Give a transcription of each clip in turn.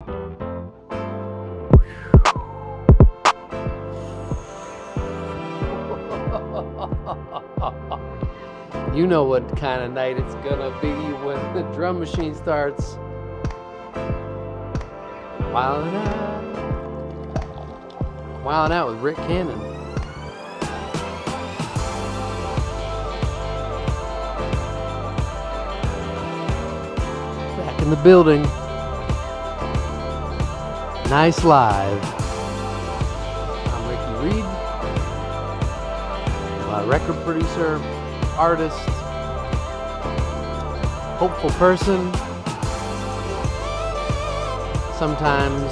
You know what kind of night it's gonna be when the drum machine starts. Wildin' out with Rick Cannon. Back in the building. Nice live. I'm Ricky Reed, a record producer, artist, hopeful person, sometimes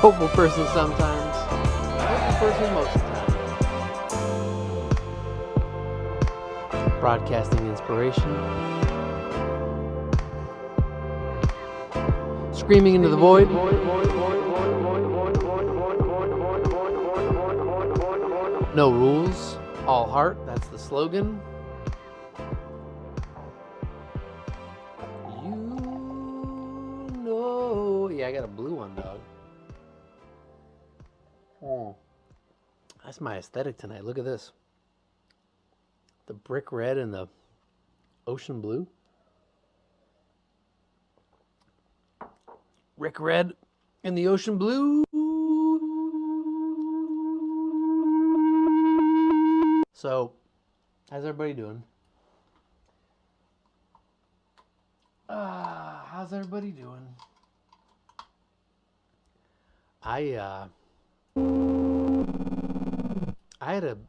hopeful person sometimes, hopeful person most of the time. Broadcasting inspiration. Screaming into the void. No rules, all heart, that's the slogan. You know. Yeah, I got a blue one, dog. Oh. That's my aesthetic tonight. Look at this. The brick red and the ocean blue. Brick red and the ocean blue. So, how's everybody doing? How's everybody doing? I had an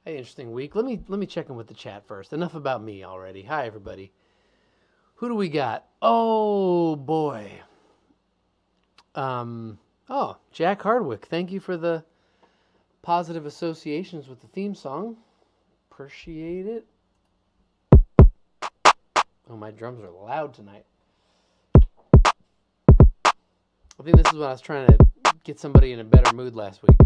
interesting week. Let me check in with the chat first. Enough about me already. Hi everybody. Who do we got? Oh boy. Jack Hardwick. Thank you for the positive associations with the theme song. Appreciate it. Oh, my drums are loud tonight. I think this is what I was trying to get somebody in a better mood last week.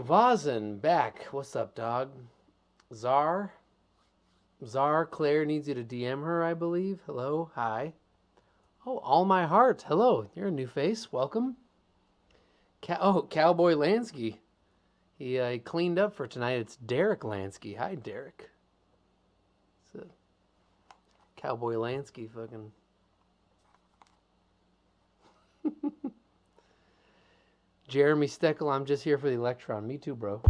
Vazen back. What's up, dog? Czar, Claire needs you to DM her, I believe. Hello, hi. Oh, All My Heart. Hello, you're a new face. Welcome. Cowboy Lansky. He cleaned up for tonight. It's Derek Lansky. Hi, Derek. It's a Cowboy Lansky fucking. Jeremy Steckel, I'm just here for the Electron. Me too, bro.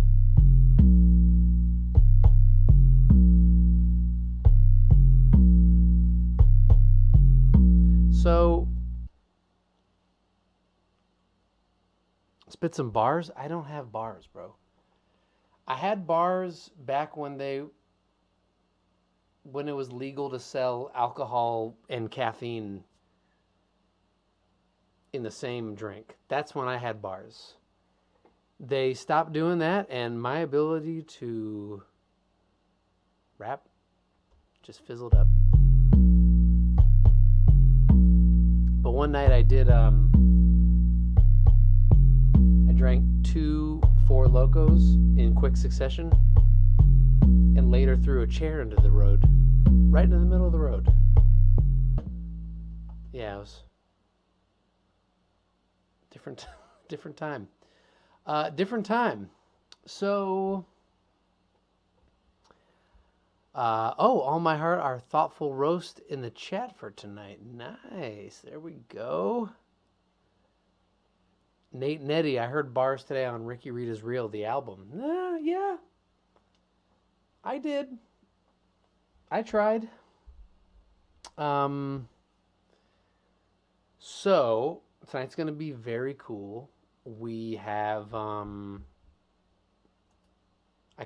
So, spit some bars? I don't have bars, bro. I had bars back when it was legal to sell alcohol and caffeine in the same drink. That's when I had bars. They stopped doing that, and my ability to rap just fizzled up. But one night I did, I drank 2 Four Locos in quick succession and later threw a chair into the road, right into the middle of the road. Yeah, it was different time. So, All My Heart, our thoughtful roast in the chat for tonight. Nice. There we go. Nate Netti, I heard bars today on Ricky Reed Is Real, the album. Yeah. I did. I tried. So, tonight's going to be very cool. We have, I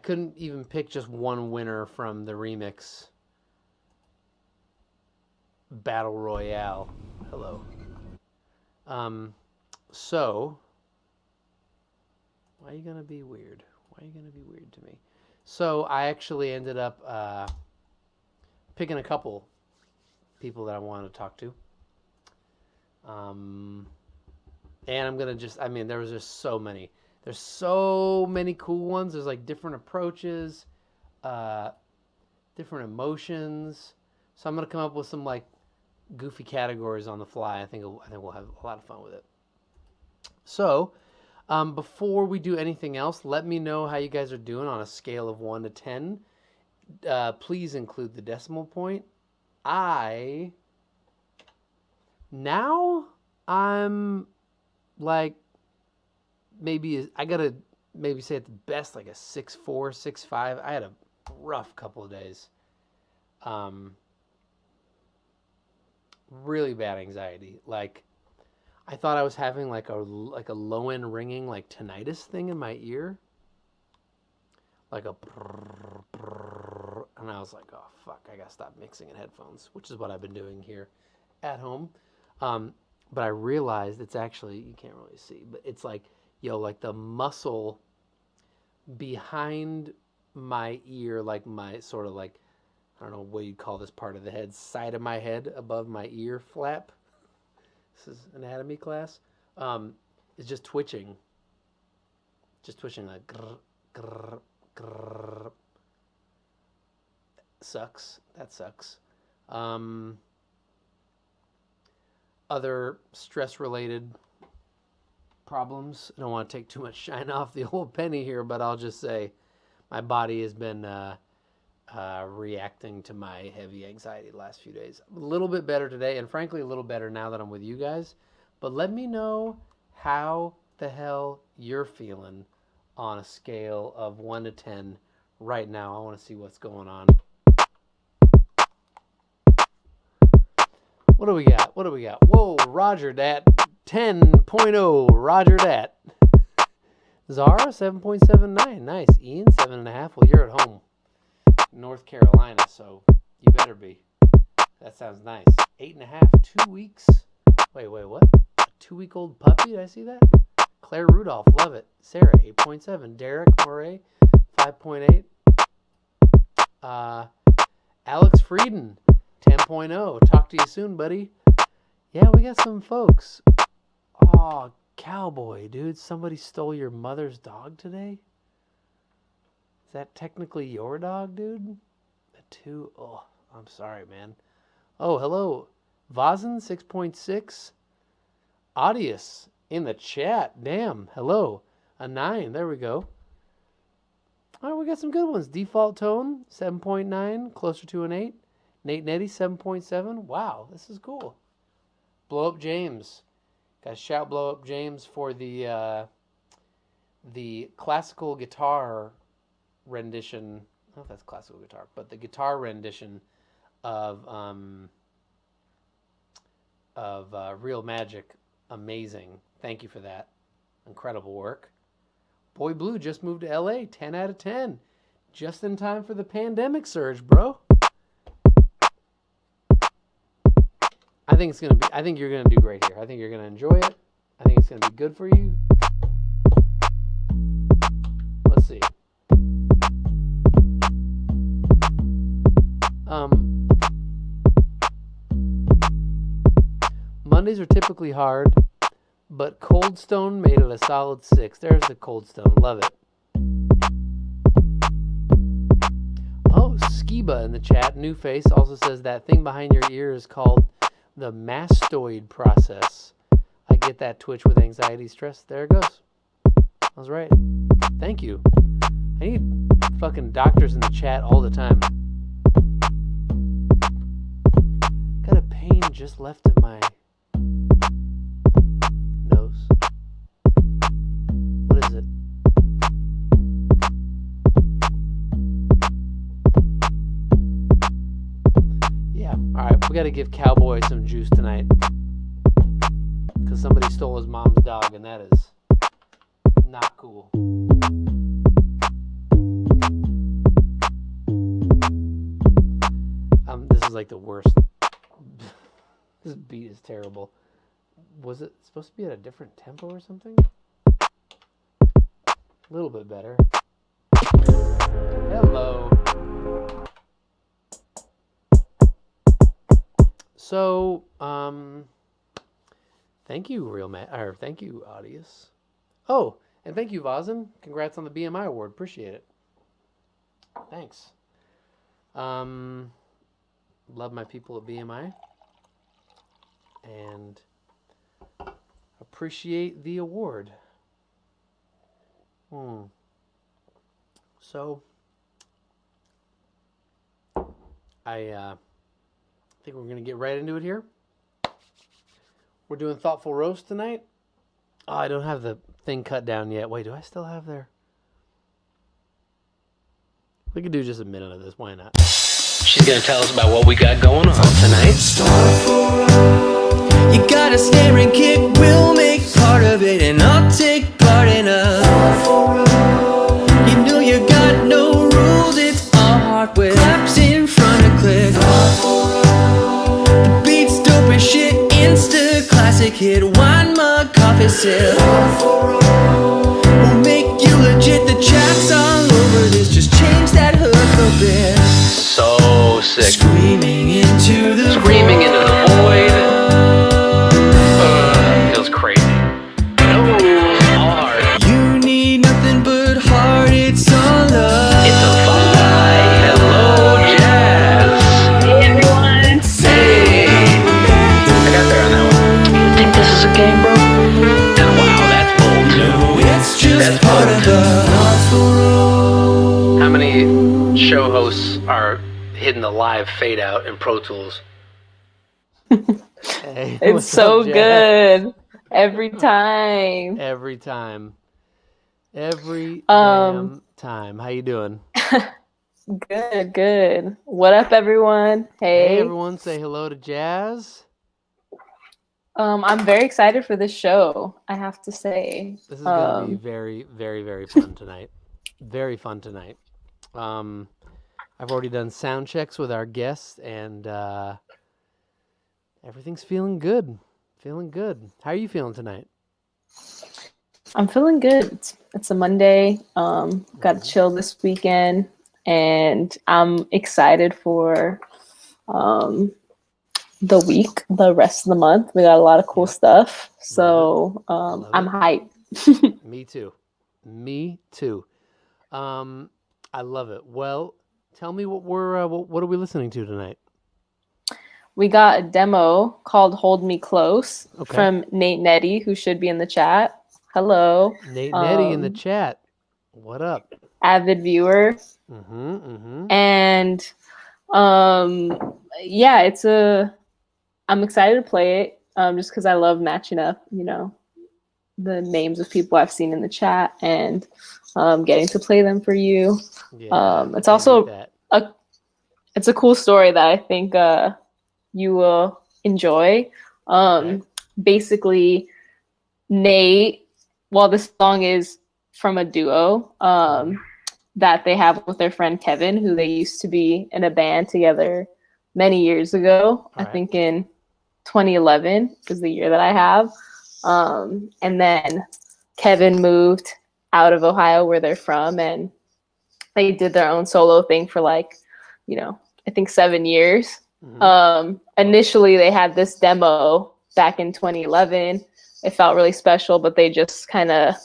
couldn't even pick just one winner from the remix Battle Royale. Hello. So, why are you going to be weird? Why are you going to be weird to me? So, I actually ended up picking a couple people that I wanted to talk to. And I'm going to just, I mean, there was just so many. There's so many cool ones. There's like different approaches, different emotions. So I'm going to come up with some like goofy categories on the fly. I think we'll have a lot of fun with it. So, before we do anything else, let me know how you guys are doing on a scale of 1 to 10. Please include the decimal point. Now I'm like, I gotta maybe say at the best like a 6.4, 6.5. I had a rough couple of days. Really bad anxiety. Like, I thought I was having like a low end ringing like tinnitus thing in my ear, like a brrr, brrr, and I was like, oh fuck, I gotta stop mixing in headphones, which is what I've been doing here at home. But I realized it's actually, you can't really see, but it's like, like the muscle behind my ear, like my sort of like, I don't know what you'd call this part of the head, side of my head above my ear flap. This is anatomy class. Is just twitching. Just twitching like grr, grr, grr. Sucks. That sucks. Other stress-related problems. I don't want to take too much shine off the old penny here, but I'll just say my body has been reacting to my heavy anxiety the last few days. A little bit better today, and frankly, a little better now that I'm with you guys. But let me know how the hell you're feeling on a scale of 1 to 10 right now. I want to see what's going on. What do we got? Whoa, Roger that. 10.0, Roger that. Zara, 7.79. Nice. Ian, 7.5. Well, you're at home. North Carolina, so you better be. That sounds nice. 8.5, 2 weeks. Wait, what? A 2-week-old puppy? Did I see that? Claire Rudolph, love it. Sarah, 8.7. Derek Moray, 5.8. Alex Frieden, 10.0. Talk to you soon, buddy. Yeah, we got some folks. Oh, cowboy, dude. Somebody stole your mother's dog today? Is that technically your dog, dude? Oh, I'm sorry, man. Oh, hello. Vazen, 6.6. Audius in the chat. Damn. Hello. A 9. There we go. All right, we got some good ones. Default Tone, 7.9. Closer to an 8. Nate Netti, 7.7. Wow, this is cool. Blow Up James. Guys, shout Blow Up James for the classical guitar rendition. I don't know if that's classical guitar, but the guitar rendition of Real Magic. Amazing. Thank you for that. Incredible work. Boy Blue just moved to LA. 10 out of 10. Just in time for the pandemic surge, bro. I think you're gonna do great here. I think you're gonna enjoy it. I think it's gonna be good for you. Let's see. Mondays are typically hard, but Cold Stone made it a solid 6. There's the Cold Stone. Love it. Oh, Skiba in the chat, new face, also says that thing behind your ear is called the mastoid process. I get that twitch with anxiety, stress. There it goes. I was right. Thank you. I need fucking doctors in the chat all the time. Got a pain just left of my nose. What is it? Yeah, alright, we gotta give Cowboy some juice tonight. Because somebody stole his mom's dog, and that is not cool. This is like the worst. This beat is terrible. Was it supposed to be at a different tempo or something? A little bit better. Hello. So, Thank you, or thank you, Audius. Oh, and thank you, Vazen. Congrats on the BMI award. Appreciate it. Thanks. Love my people at BMI. And appreciate the award. So, I think we're going to get right into it here. We're doing Thoughtful Roast tonight. Oh, I don't have the thing cut down yet. Wait, do I still have there? We could do just a minute of this. Why not? She's going to tell us about what we got going on tonight. You got a snare and kick, we'll make part of it, and I'll take part in a. You know you got no rules, it's all hardware. Claps in front of click. The beat's dope as shit, insta classic hit, wine mug, coffee sip. We'll make you legit, the chat's all over this, just change that hook a bit. So sick. Screaming into the void. Feels crazy. Oh, all hard. You need nothing but heart, it's all love. It's a vibe. Hello, Jazz. Hey, everyone. Hey. I got there on that one. You think this is a game, bro? And wow, that's bold too. No, it's just part of the thoughtful road. How many show hosts are hitting the live fade out in Pro Tools? Hey, It's so good every time. Every time. Every damn time. How you doing? Good. What up, everyone? Hey Hey. everyone, say hello to Jazz. I'm very excited for this show, I have to say. This is gonna be very, very, very fun tonight. Very fun tonight. I've already done sound checks with our guests, and everything's feeling good. Feeling good. How are you feeling tonight? I'm feeling good. It's a Monday. Got to chill this weekend, and I'm excited for the week, the rest of the month. We got a lot of cool stuff, so I'm hyped. Me too. Me too. I love it. Well, tell me what what are we listening to tonight? We got a demo called Hold Me Close Okay. from Nate Netti, who should be in the chat. Hello. Nate Netti in the chat. What up? Avid viewer. And yeah, I'm excited to play it just because I love matching up, the names of people I've seen in the chat and getting to play them for you. Yeah, It's also it's a cool story that I think you will enjoy. Okay. Basically, Nate, while this song is from a duo that they have with their friend Kevin, who they used to be in a band together many years ago. I think in 2011 is the year that I have. And then Kevin moved out of Ohio, where they're from, and they did their own solo thing for I think 7 years. Initially they had this demo back in 2011. It felt really special, but they just kind of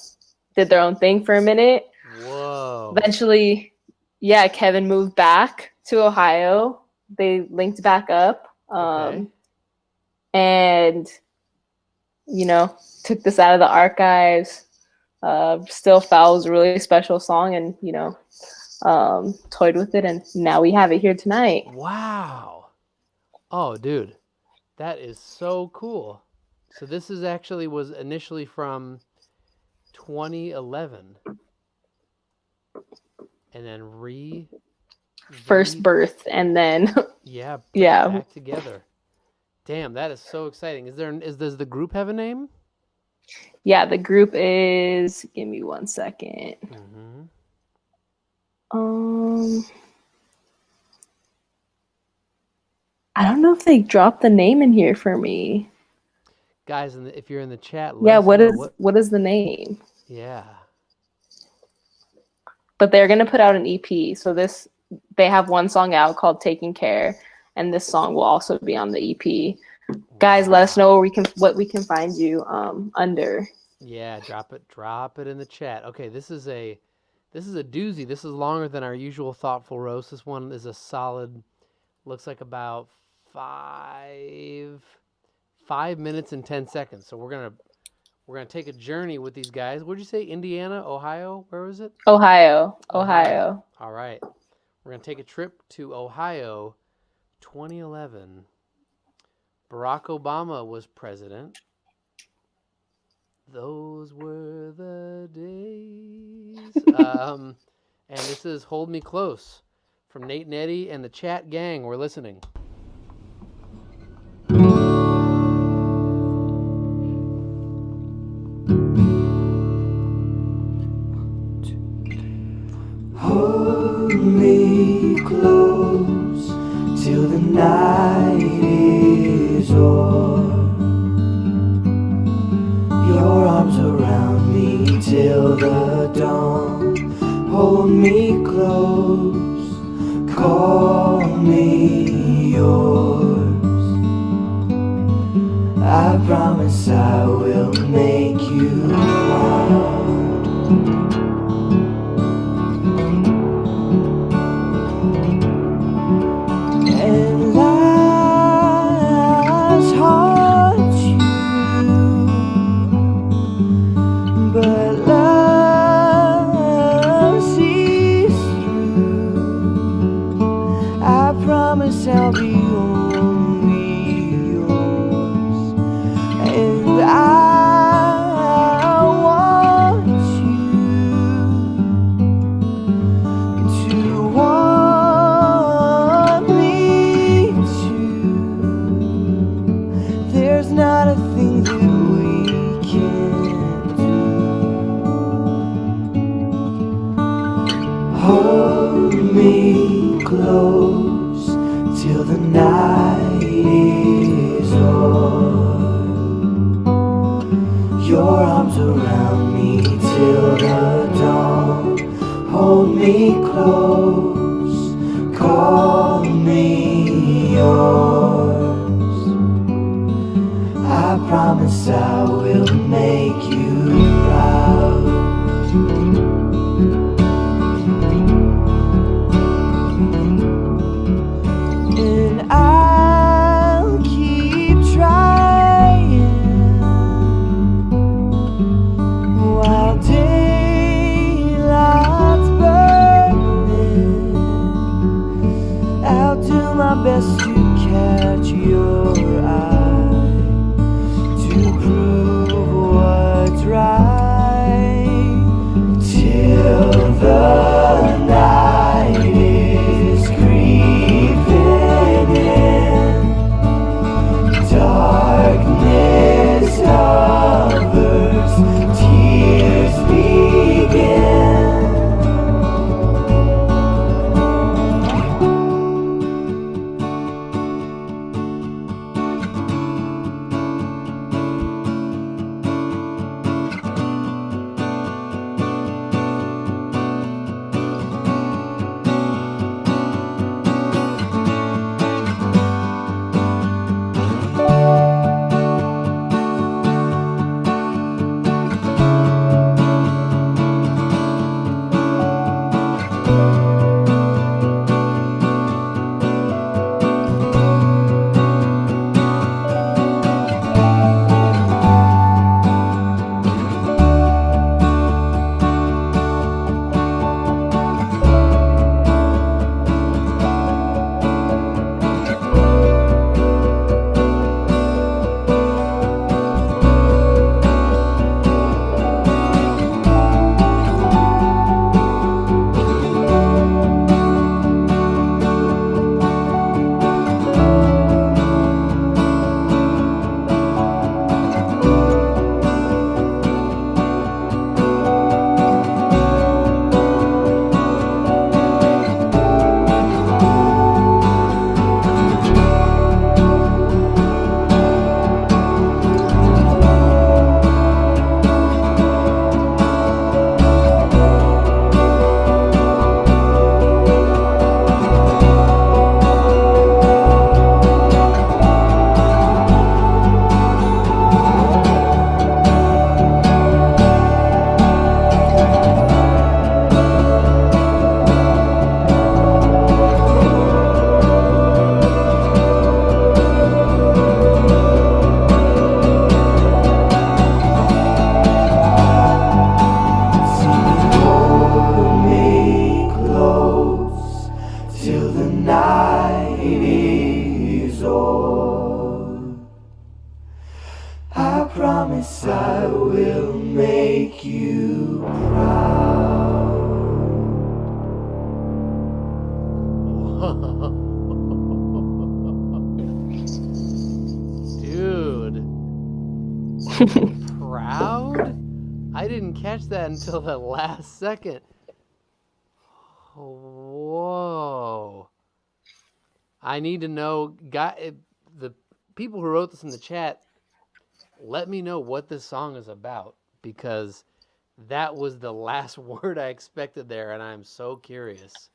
did their own thing for a minute. Whoa. Eventually, Kevin moved back to Ohio. They linked back up. And took this out of the archives. Still felt it was a really special song, and toyed with it, and now we have it here tonight. Wow. Oh, dude, that is so cool. So this was initially from 2011, and then First birth, and then back together. Damn, that is so exciting. Does the group have a name? Yeah, the group is. Give me 1 second. I don't know if they dropped the name in here for me. Guys, if you're in the chat, what is the name? Yeah. But they're gonna put out an EP. So they have one song out called "Taking Care," and this song will also be on the EP. Guys, let us know what we can find you under. Yeah, drop it in the chat. Okay, this is a doozy. This is longer than our usual thoughtful roast. This one is a solid, looks like about 5 minutes and 10 seconds. So we're gonna take a journey with these guys. What'd you say? Indiana, Ohio? Where was it? Ohio. All right. We're gonna take a trip to Ohio, 2011. Barack Obama was president. Those were the days. And this is Hold Me Close from Nate Netti and the chat gang. We're listening. Hold me close till the night is o'er. Your arms around me till the dawn. Hold me close, call me yours. I promise I will make you proud. And lies haunt you, but love sees through. I promise I'll be only yours, and I want you to want me too. There's not a thing that we can't do. Hold me close till the night is o'er. Your arms around me till the dawn. Hold me close, call me yours. I promise I will make you proud. And I'll keep trying while daylight's burning. I'll do my best to catch your eye, to prove what's right. I will make you proud. Dude. Proud? I didn't catch that until the last second. Whoa. I need to know, the people who wrote this in the chat, let me know what this song is about, because that was the last word I expected there, and I'm so curious.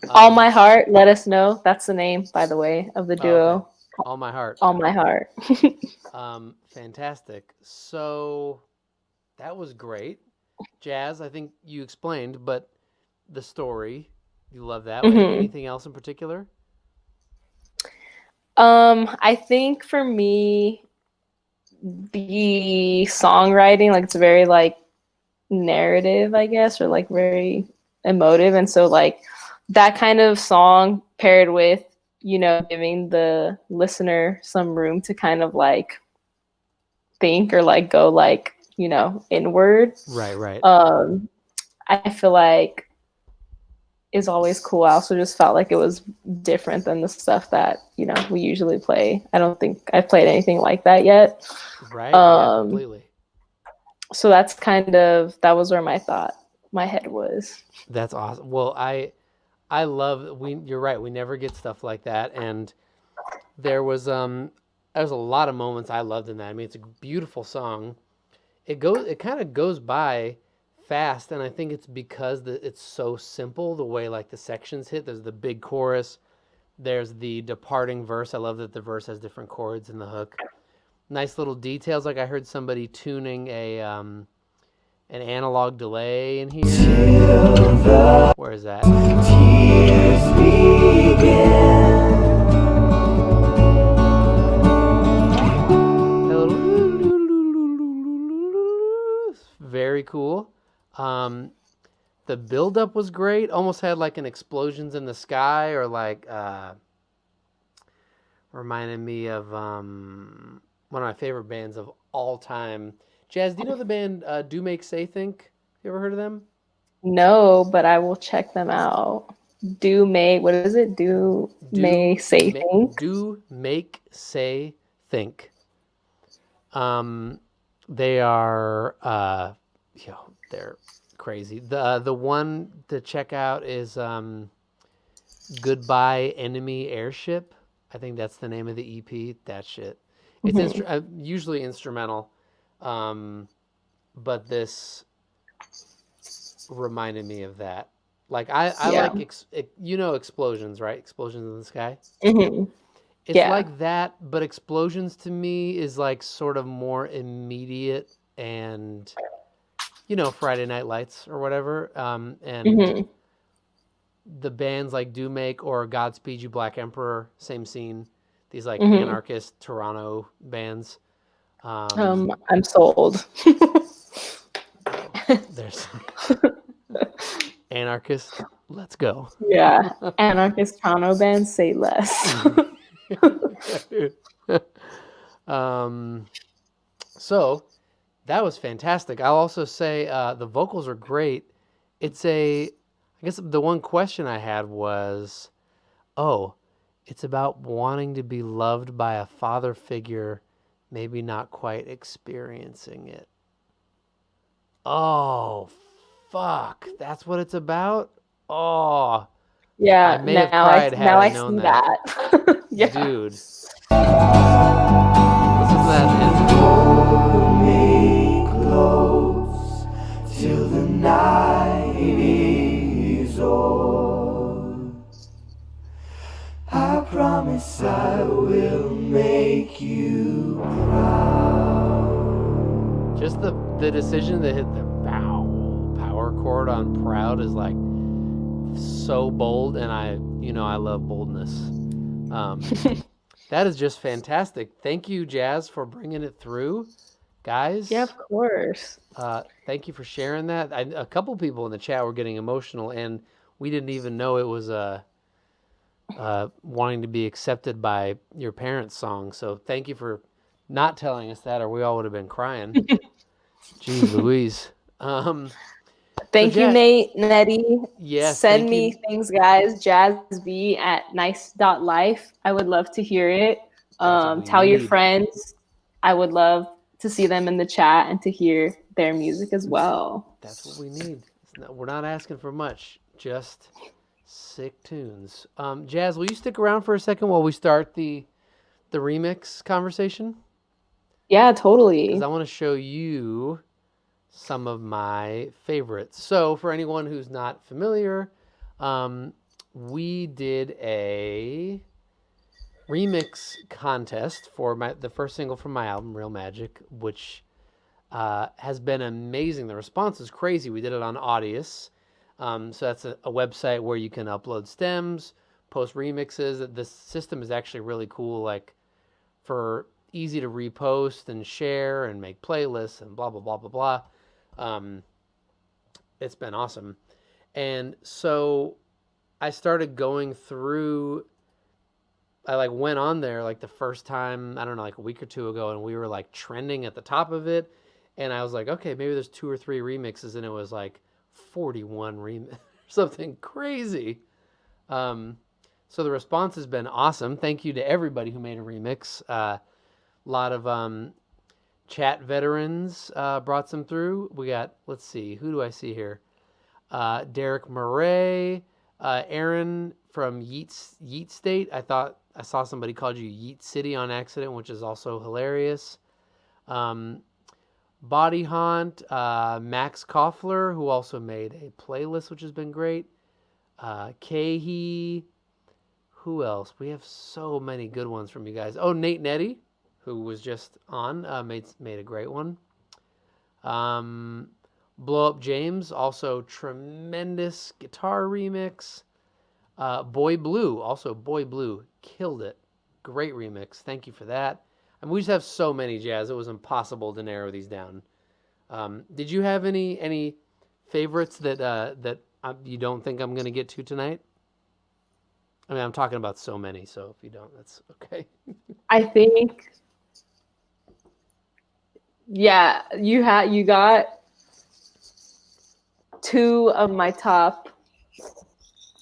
All My Heart, let us know. That's the name, by the way, of the duo. Okay. All My Heart. All My Heart. Fantastic. So that was great. Jazz, I think you explained, but the story, you love that. Anything else in particular? I think for me, the songwriting, like, it's very like narrative, I guess, or like very emotive, and so like that kind of song paired with, you know, giving the listener some room to kind of like think or like go like, you know, inward. Right. I feel like is always cool. I also just felt like it was different than the stuff that, you know, we usually play. I don't think I've played anything like that yet. Right. Yeah, completely. So that's kind of, that was where my head was. That's awesome. Well, I love, you're right, we never get stuff like that, and there was a lot of moments I loved in that. I mean, it's a beautiful song. It kind of goes by fast, and I think it's because it's so simple, the way like the sections hit. There's the big chorus, there's the departing verse. I love that the verse has different chords in the hook. Nice little details, like I heard somebody tuning an analog delay in here. Where is that? Tears begin. Very cool. The build-up was great. Almost had like an explosions in the sky, or like reminded me of one of my favorite bands of all time. Jazz, do you know the band Do Make Say Think? You ever heard of them? No, but I will check them out. What is it? Do Make Say Think? Do Make Say Think. They are they're crazy. The one to check out is Goodbye Enemy Airship. I think that's the name of the EP. That shit. It's usually instrumental, but this reminded me of that. Like I like explosions, right? Explosions in the sky. It's like that, but explosions to me is like sort of more immediate and, you know, Friday Night Lights or whatever. And the bands like Do Make or Godspeed You Black Emperor, same scene. These like anarchist Toronto bands. I'm sold. There's anarchist. Let's go. Yeah, anarchist Toronto bands, say less. So that was fantastic. I'll also say the vocals are great. I guess the one question I had was, it's about wanting to be loved by a father figure, maybe not quite experiencing it. Oh, fuck. That's what it's about? Oh. Yeah, I may have cried had I known that. Yeah. Dude. Listen to that. Hold me close till the night is o'er. I promise I will make you proud. Just the decision to hit the power chord on Proud is like so bold, and I love boldness. That is just fantastic. Thank you, Jazz, for bringing it through, guys. Yeah, of course. Thank you for sharing that. A couple people in the chat were getting emotional, and we didn't even know it was wanting to be accepted by your parents' song. So thank you for not telling us that, or we all would have been crying. Jeez Louise. Thank you, Jazz, Nate Netti. yes, Send thank me you. things, guys. jazzb@nice.life. I would love to hear it. That's what we Tell your need. friends. I would love to see them in the chat and to hear their music as well. That's what we need. We're not asking for much, just sick tunes. Jazz, will you stick around for a second while we start the remix conversation? Yeah, Because totally. I want to show you some of my favorites. So, for anyone who's not familiar, we did a remix contest for the first single from my album, Real Magic, which has been amazing. The response is crazy. We did it on Audius. So that's a website where you can upload stems, post remixes. This system is actually really cool, like for easy to repost and share and make playlists and blah, blah, blah, blah, blah. It's been awesome. And so I started going through, I like went on there like the first time, I don't know, like a week or two ago, and we were like trending at the top of it. And I was like, okay, maybe there's 2 or 3 remixes, and it was like 41 remix, something crazy. So the response has been awesome. Thank you to everybody who made a remix. A lot of chat veterans brought some through. We got, let's see, who do I see here? Derek Murray, Aaron from Yeet State. I thought I saw somebody called you Yeet City on accident, which is also hilarious. Body Haunt, Max Koffler, who also made a playlist, which has been great. Kahi, who else? We have so many good ones from you guys. Oh, Nate Netti, who was just on, made a great one. Blow Up James, also tremendous guitar remix. Boy Blue, killed it. Great remix. Thank you for that. And we just have so many, Jazz. It was impossible to narrow these down. Did you have any favorites that you don't think I'm gonna get to tonight? I mean, I'm talking about so many, so if you don't, that's okay. I think, yeah, you got 2 of my top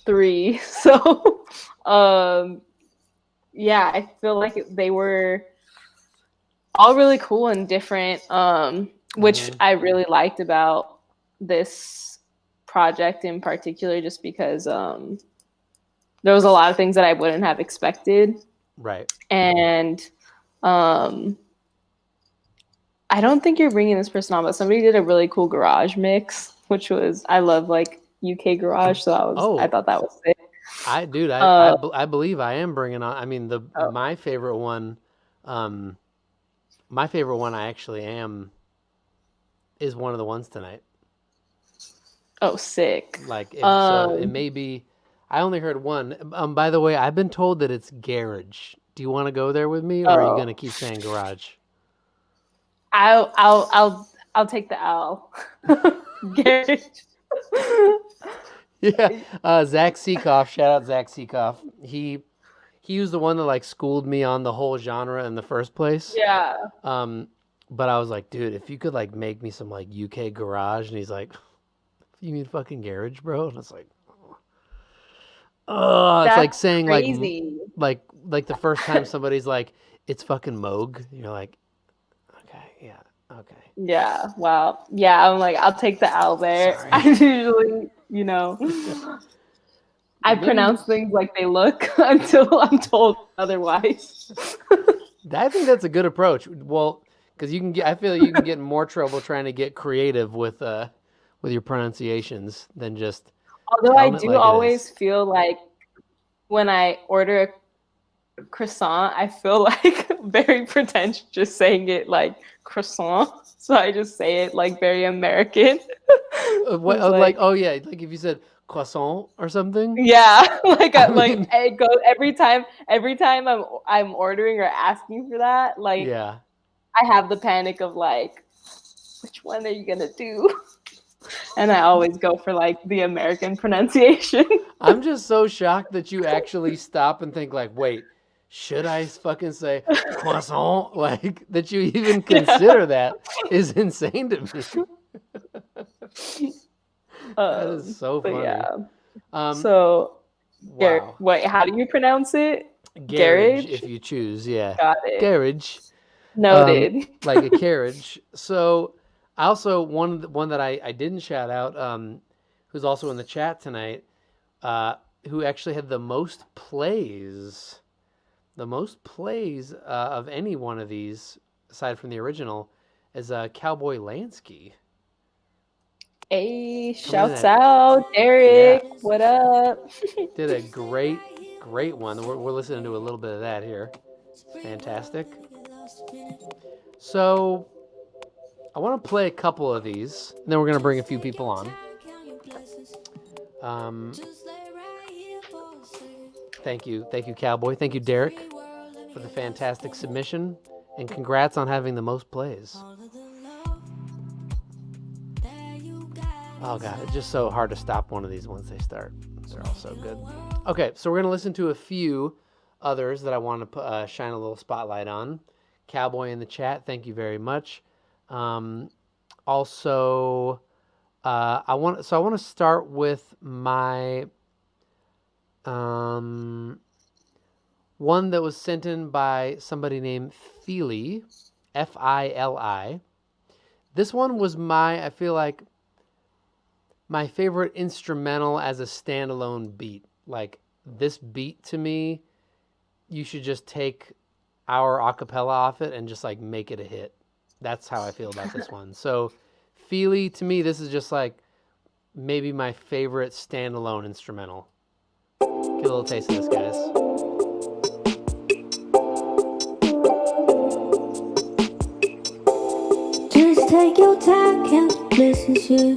3. So, yeah, I feel like they were all really cool and different, which I really liked about this project in particular, just because there was a lot of things that I wouldn't have expected. Right. And I don't think you're bringing this person on, but somebody did a really cool garage mix, which was, I love like UK garage, so I thought that was sick. I believe I am bringing on. I mean, my favorite one, I actually am, is one of the ones tonight. Oh, sick! Like, so it may be. I only heard one. By the way, I've been told that it's garage. Do you want to go there with me, or are you gonna keep saying garage? I'll take the L. Garage. Yeah. Zach Seekoff. Shout out Zach Seekoff. He was the one that like schooled me on the whole genre in the first place. Yeah. But I was like, dude, if you could like make me some like UK garage, and he's like, you mean fucking garage, bro? And it's like, oh, it's like saying crazy. like the first time somebody's like, it's fucking Moog. You're like, okay, yeah, okay. Yeah. Wow. Yeah. I'm like, I'll take the L there. Sorry. I usually, I pronounce things like they look until I'm told otherwise. I think that's a good approach. Well, because I feel like you can get in more trouble trying to get creative with your pronunciations than just. Although I do always feel like when I order a croissant, I feel like very pretentious saying it like croissant. So I just say it like very American. Like if you said croissant or something. Yeah, it goes every time I'm ordering or asking for that. Like, yeah, I have the panic of like, which one are you gonna do? And I always go for like the American pronunciation. I'm just so shocked that you actually stop and think like, wait, should I fucking say croissant? Like that you even consider that is insane to me. That is so But funny. yeah. Wow. Wait, how do you pronounce it? Garage, if you choose, yeah. Got it. Garage. Noted. Like a carriage. So I also one that I didn't shout out, who's also in the chat tonight, who actually had the most plays of any one of these aside from the original is Cowboy Lansky. Hey, shouts out, Derek. Yeah. What up? Did a great one. We're listening to a little bit of that here. Fantastic. So I want to play a couple of these, and then we're going to bring a few people on. Thank you, Cowboy. Thank you, Derek, for the fantastic submission, and congrats on having the most plays. Oh God, it's just so hard to stop one of these once they start. They're all so good. Okay, so we're gonna listen to a few others that I want to shine a little spotlight on. Cowboy in the chat, thank you very much. Also, I want to start with my one that was sent in by somebody named Fili, Fili. This one was I feel like my favorite instrumental as a standalone beat. Like this beat to me, you should just take our acapella off it and just like make it a hit. That's how I feel about this one. So Fili, to me, this is just like maybe my favorite standalone instrumental. Get a little taste of this, guys. Just take your time, can't listen to.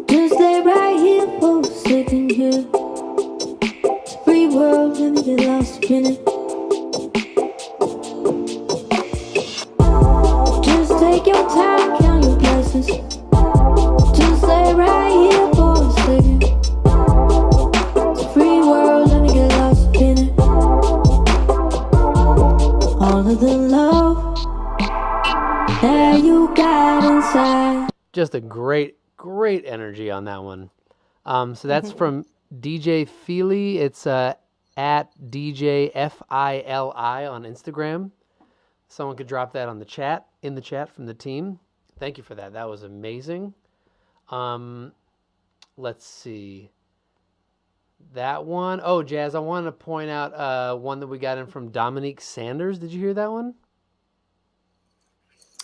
Just stay right here for a second here. It's a free world, let me get lost in it. Just take your time, count your blessings. Just stay right here for a second. It's a free world, let me get lost in it. All of the love that you got inside. Just a great energy on that one. So that's from DJ Fili. It's at DJ Fili on Instagram. Someone could drop that in the chat from the team. Thank you for that. That was amazing. Let's see. That one. Oh, Jazz, I wanted to point out one that we got in from Dominique Sanders. Did you hear that one?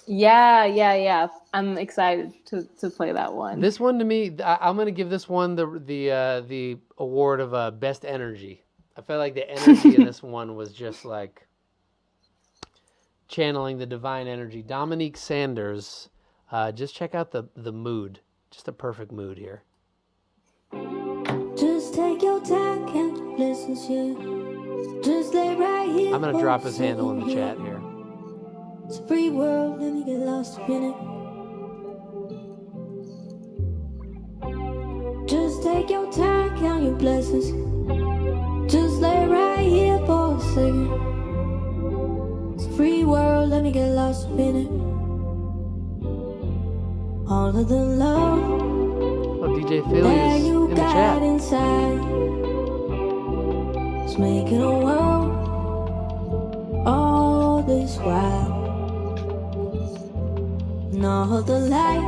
Yeah. I'm excited to play that one. This one to me, I'm gonna give this one the award of best energy. I felt like the energy in this one was just like channeling the divine energy. Dominique Sanders, just check out the mood, just a perfect mood here. Just take your time, can't listen to. Just lay right here. I'm gonna drop his handle in the chat here. It's a free world, let me get lost in it. Just take your time, count your blessings. Just lay right here for a second. It's a free world, let me get lost in it. All of the love DJ Fili that is you in the got chat. inside. It's making a world all this while. And all the light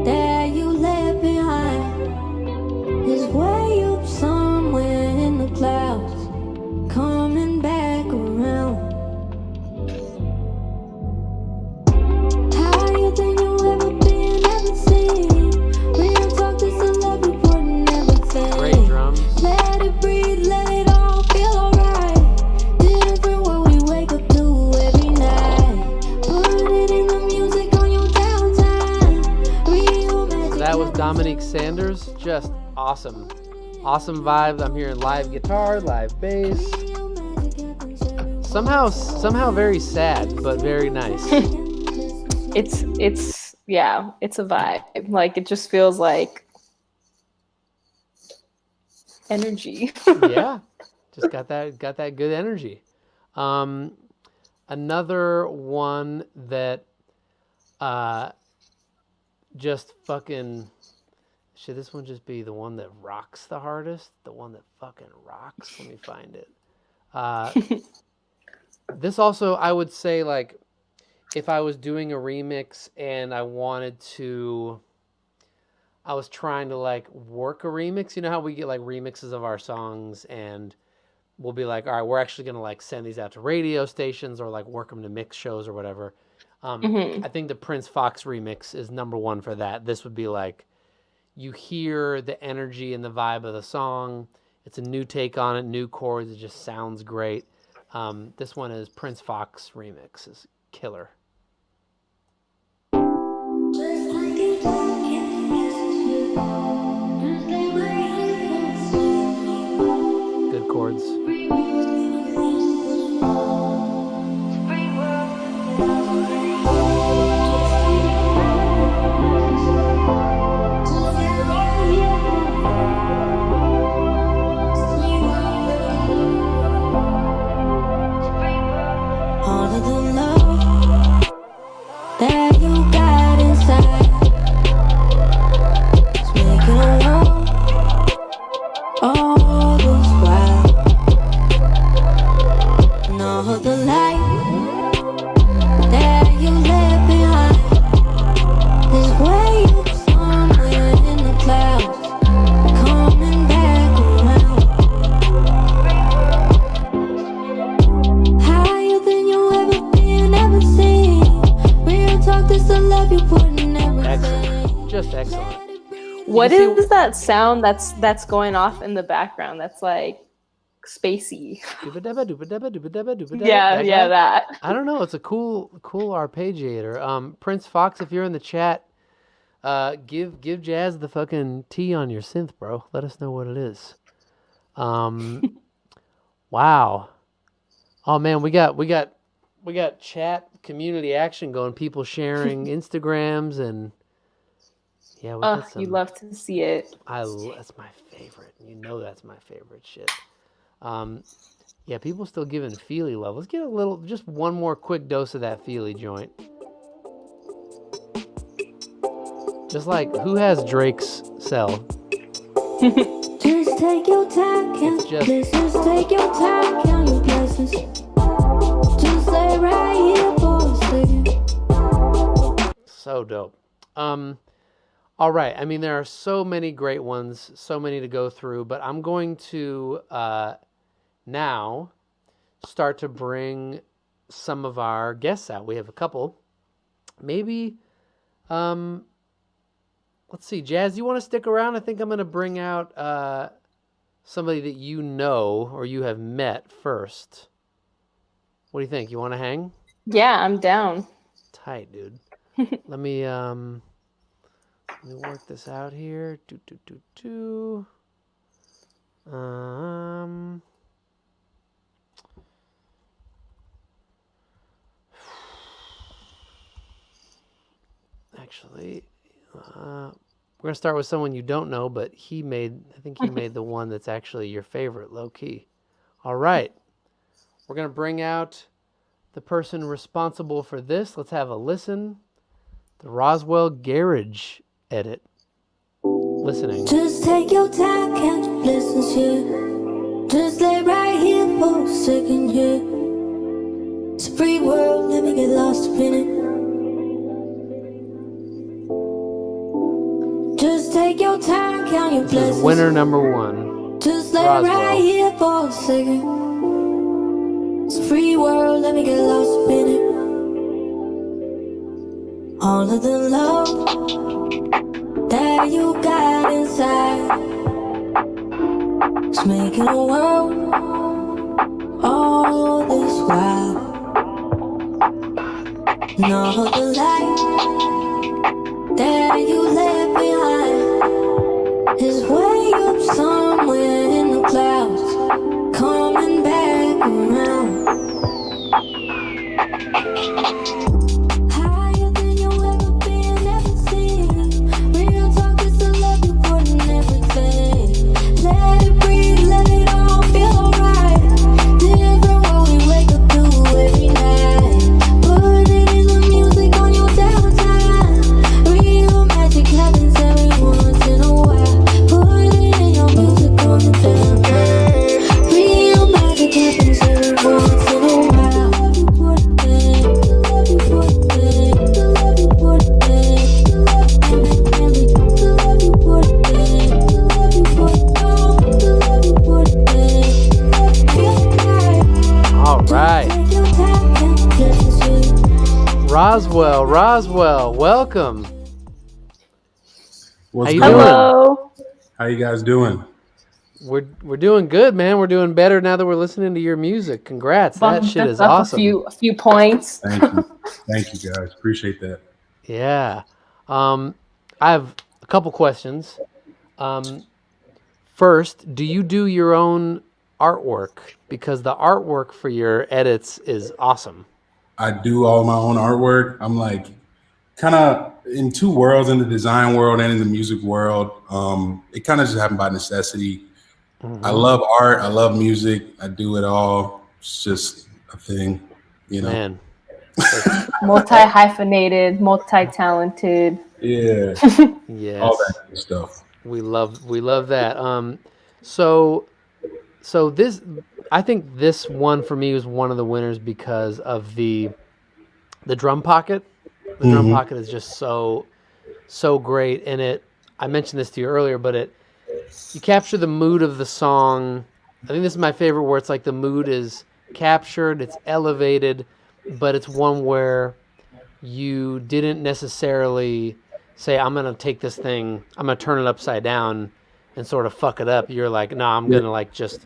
that you left behind is way up somewhere in the clouds, coming back around. Higher than you ever been, ever seen. Real talk, this a love reporting everything. Great drums. Let it breathe, let it all feel alright. Different what we wake up to every night. Put it in the music on your downtime. Real magic. That was Dominique Sanders. Just awesome. Awesome vibes. I'm hearing live guitar, live bass. Somehow very sad, but very nice. It's a vibe. Like it just feels like energy. Yeah. Just got that good energy. Another one that just fucking should this one just be the one that rocks the hardest? The one that fucking rocks? Let me find it. This also, I would say, like, if I was doing a remix and I was trying to like work a remix, you know how we get like remixes of our songs and we'll be like, all right, we're actually going to like send these out to radio stations or like work them to mix shows or whatever. I think the Prince Fox remix is number one for that. This would be like, you hear the energy and the vibe of the song. It's a new take on it, new chords. It just sounds great. This one is Prince Fox remix. Is killer. Good chords. All of the love that you got inside is making a world all this while. And all of the light that you left behind is way up somewhere in the clouds, coming back around. Higher than you ever been, ever seen. Real talk, this the love you put in everything. Excellent. Just excellent. What is that sound that's going off in the background? That's like spacey. Yeah, that. I don't know. It's a cool arpeggiator. Prince Fox, if you're in the chat, give Jazz the fucking T on your synth, bro. Let us know what it is. Wow. Oh man, we got chat community action going. People sharing Instagrams and yeah, we got some. You love to see it. That's my favorite. You know that's my favorite shit. Yeah, people still giving Fili love. Let's get just one more quick dose of that Fili joint. Just like, who has Drake's cell? Just take your time, count your blessings. Take your time, count your blessings. Just lay right here for a second. So dope. All right. I mean, there are so many great ones, so many to go through, but I'm going to now start to bring some of our guests out. We have a couple. Maybe, let's see, Jazz, you want to stick around? I think I'm going to bring out somebody that you know or you have met first. What do you think? You want to hang? Yeah, I'm down. Tight, dude. Let me work this out here. Actually, we're gonna start with someone you don't know, but I think he made the one that's actually your favorite, low key. All right, we're gonna bring out the person responsible for this. Let's have a listen. The Roswell Garage edit. Listening. Just take your time, count your blessings here. Just lay right here for a second here. It's a free world, let me get lost up in it. Just take your time, count your blessings. This is winner number one. Just lay right here for a second. It's a free world, let me get lost up in it. All of the love that you got inside is making a world all this while. And all the light that you left behind is way up somewhere in the clouds, coming back around. Higher than you ever been, ever seen. Real talk is the love you put in everything. Let it breathe, let it all feel alright. Roswell. Welcome. What's How you going doing? on? Hello. How you guys doing? We're doing good, man. We're doing better now that we're listening to your music. Congrats. That Bumped shit is up awesome. a few points. Thank you. Thank you guys. Appreciate that. Yeah. I have a couple questions. First, do you do your own artwork? Because the artwork for your edits is awesome. I do all my own artwork. I'm like kind of in two worlds, in the design world and in the music world. It kind of just happened by necessity. I love art. I love music. I do it all. It's just a thing, you know. Man. Multi-hyphenated, multi-talented. Yeah. Yes. All that good stuff. We love that. So this, I think this one for me was one of the winners because of the drum pocket. The drum pocket is just so great, and I mentioned this to you earlier, but you capture the mood of the song. I think this is my favorite, where it's like the mood is captured, it's elevated, but it's one where you didn't necessarily say, I'm going to take this thing, I'm going to turn it upside down and sort of fuck it up. You're like, no, I'm going to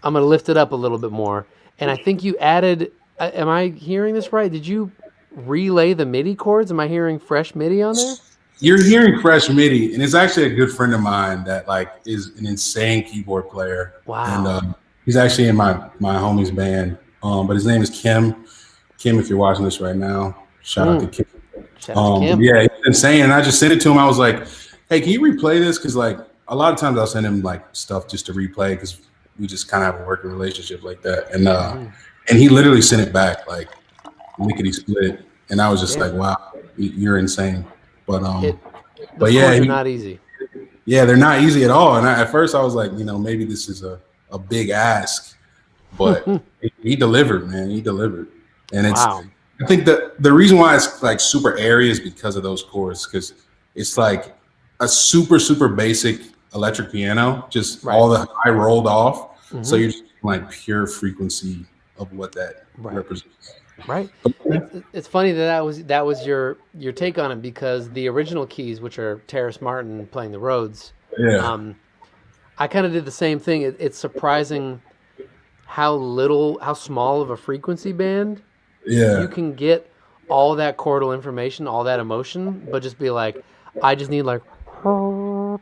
I'm going to lift it up a little bit more. And I think you added, am I hearing this right? Did you relay the MIDI chords? Am I hearing fresh MIDI on there? You're hearing fresh MIDI, and it's actually a good friend of mine that like is an insane keyboard player. Wow. And he's actually in my homie's band. But his name is Kim. Kim, if you're watching this right now, shout out to Kim. Shout out to Kim. Yeah, he's insane. And I just sent it to him. I was like, hey, can you replay this? Because like a lot of times I'll send him like stuff just to replay because we just kind of have a working relationship like that. And he literally sent it back like lickety split. And I was just like, wow, you're insane. But but yeah, they're not easy. Yeah, they're not easy at all. And at first I was like, maybe this is a big ask, but he delivered, man. He delivered. And I think the reason why it's like super airy is because of those chords, because it's like a super, super basic electric piano, just all the high rolled off. So you're just like pure frequency of what that represents. Right. It's funny that was your take on it, because the original keys, which are Terrace Martin playing the Rhodes, I kind of did the same thing. It's surprising how small of a frequency band you can get all that chordal information, all that emotion, but just be like, I just need like, and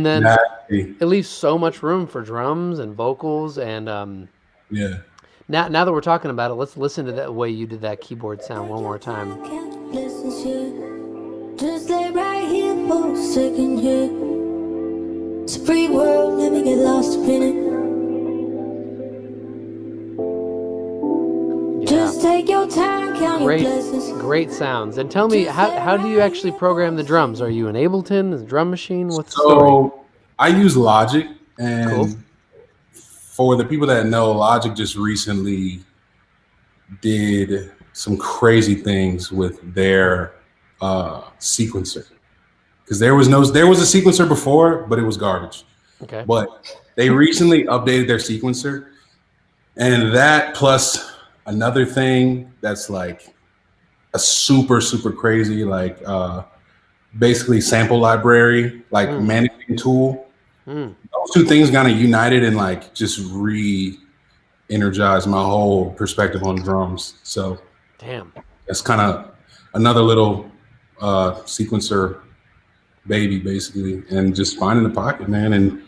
then it leaves so much room for drums and vocals and Now that we're talking about it, let's listen to that way you did that keyboard sound one more time. Just lay right here for a second here. It's a free world, let me get lost up in it. Just take your time, count your blessings. Great sounds. And tell me, how do you actually program the drums? Are you in Ableton, the drum machine? What's the story? I use Logic, and for the people that know, Logic just recently did some crazy things with their sequencer. Because there was a sequencer before, but it was garbage. Okay. But they recently updated their sequencer, and that plus another thing that's like a super, super crazy, like basically sample library, like managing tool. Those two things kind of united and like just re-energized my whole perspective on drums. So that's kind of another little sequencer baby, basically, and just finding the pocket, man, and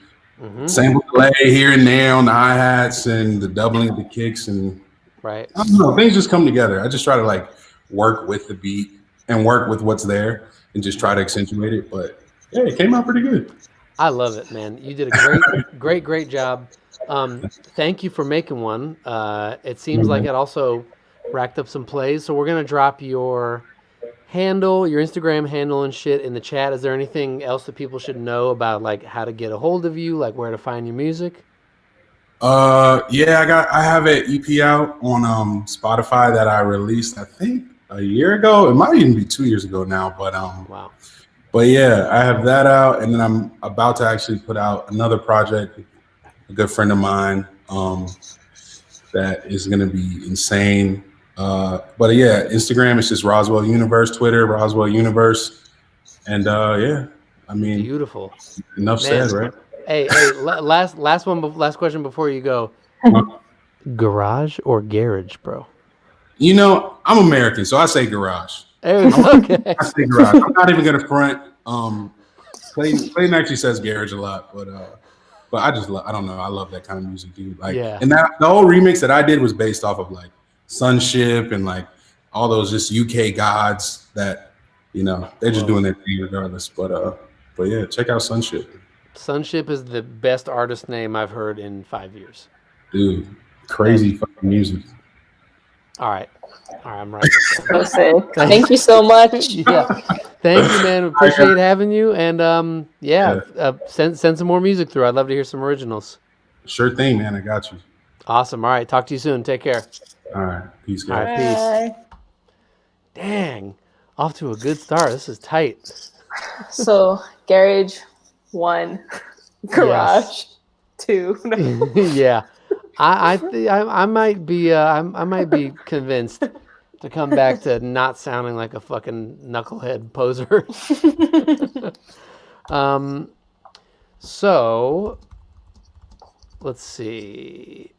sample delay here and there on the hi-hats and the doubling of the kicks, and I don't know, things just come together. I just try to like work with the beat and work with what's there and just try to accentuate it. But yeah, it came out pretty good. I love it, man. You did a great job. Thank you for making one. It seems like it also racked up some plays. So we're going to drop your handle, your Instagram handle and shit in the chat. Is there anything else that people should know about, like how to get a hold of you, like where to find your music? I have an EP out on Spotify that I released, I think a year ago. It might even be 2 years ago now, but But yeah, I have that out, and then I'm about to actually put out another project. A good friend of mine that is going to be insane. But yeah, Instagram is just Roswell Universe, Twitter, Roswell Universe. And yeah, I mean, Beautiful. enough Man. said, right? Hey, last question before you go. Garage or garage, bro? You know, I'm American, so I say garage. Okay. I say garage. I'm not even gonna front. Clayton actually says garage a lot, but I just I don't know. I love that kind of music, dude. Like, Yeah. and that the whole remix that I did was based off of like Sunship and like all those just UK gods that, you know, they're just doing their thing regardless. But yeah, check out Sunship. Sunship is the best artist name I've heard in 5 years. Dude, crazy fucking music. All right, I'm right. So sick. Thank you so much. Yeah, thank you, man. Appreciate having you. And send some more music through. I'd love to hear some originals. Sure thing, man. I got you. Awesome. All right, talk to you soon. Take care. All right, peace, guys. All right, peace. Dang, off to a good start. This is tight. So garage 1, garage 2. Yeah. I might be convinced to come back to not sounding like a fucking knucklehead poser. So let's see.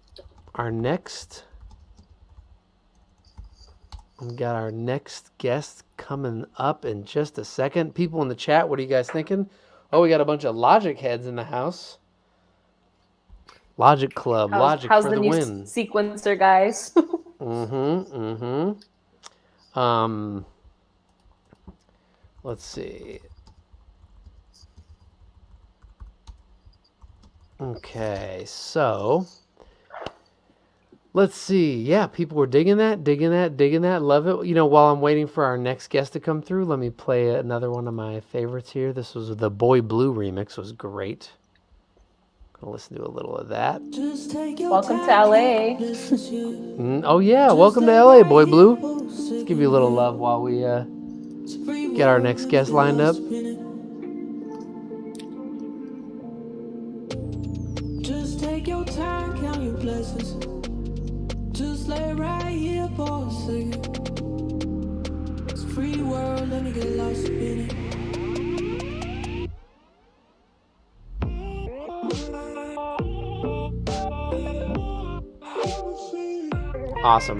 We got our next guest coming up in just a second. People in the chat, what are you guys thinking? Oh, we got a bunch of Logic heads in the house. Logic Club, Logic how's for the the new win. sequencer, guys? Let's see. Okay, so let's see. Yeah, people were digging that. Love it. You know, while I'm waiting for our next guest to come through, let me play another one of my favorites here. This was the Boy Blue remix. Was great. Gonna listen to a little of that. Welcome to LA. Oh yeah, welcome to LA, Boy Blue. Let's give you a little love while we get our next guest lined up. Just take your time, count your blessings. Just lay right here for a second. It's a free world, let me get lost in it. Awesome.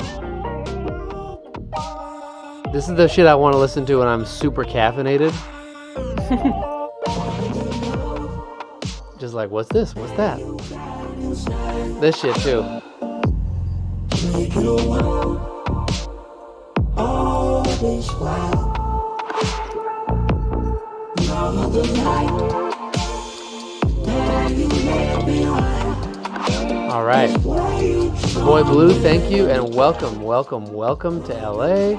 This is the shit I want to listen to when I'm super caffeinated. Just like, what's this? What's that? This shit too. All right. Boy Blue, thank you and welcome to LA.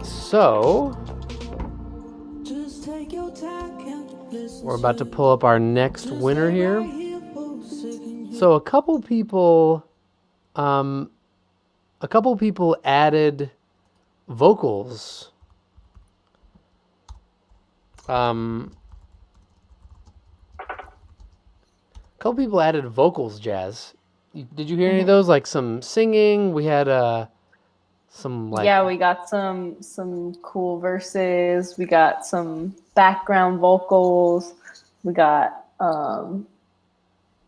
So we're about to pull up our next winner here. So a couple people added vocals. A couple people added vocals, Jazz. Did you hear any of those? Like some singing? We had some like... Yeah, we got some cool verses. We got some background vocals. We got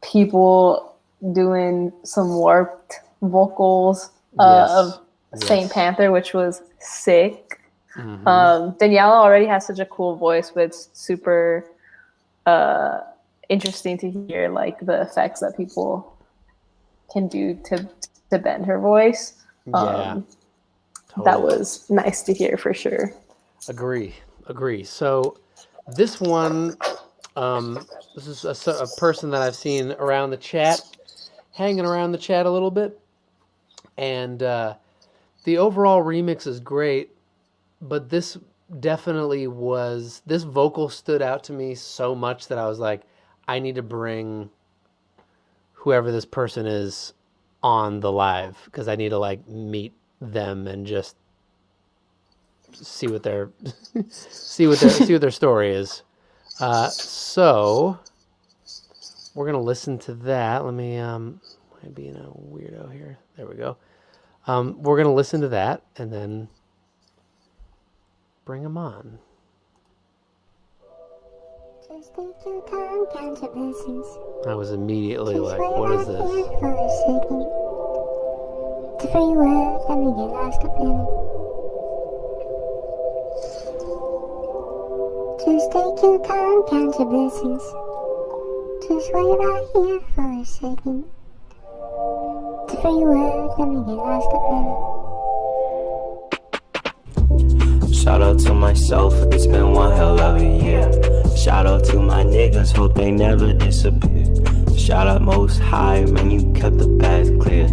people doing some warped vocals of Saint Panther, which was sick. Mm-hmm. Daniela already has such a cool voice, but it's super interesting to hear like the effects that people can do to bend her voice. Totally. That was nice to hear for sure. Agree. So this one, this is a person that I've seen around the chat, hanging around the chat a little bit, and the overall remix is great, but this definitely was, this vocal stood out to me so much that I was like, I need to bring whoever this person is on the live, because I need to like meet them and just see what their story is. So we're gonna listen to that. Let me might be a weirdo here. There we go. We're going to listen to that and then bring them on. Just take your time, count your blessings. I was immediately Just like, wait what is right this? here for a second. The free word, let me get lost up in it. Just take your time, count your blessings. Just wait right here for a second. The free word, let me get lost up in it. Shout out to myself, it's been one hell of a year. Shout out to my niggas, hope they never disappear. Shout out Most High, man, you kept the path clear.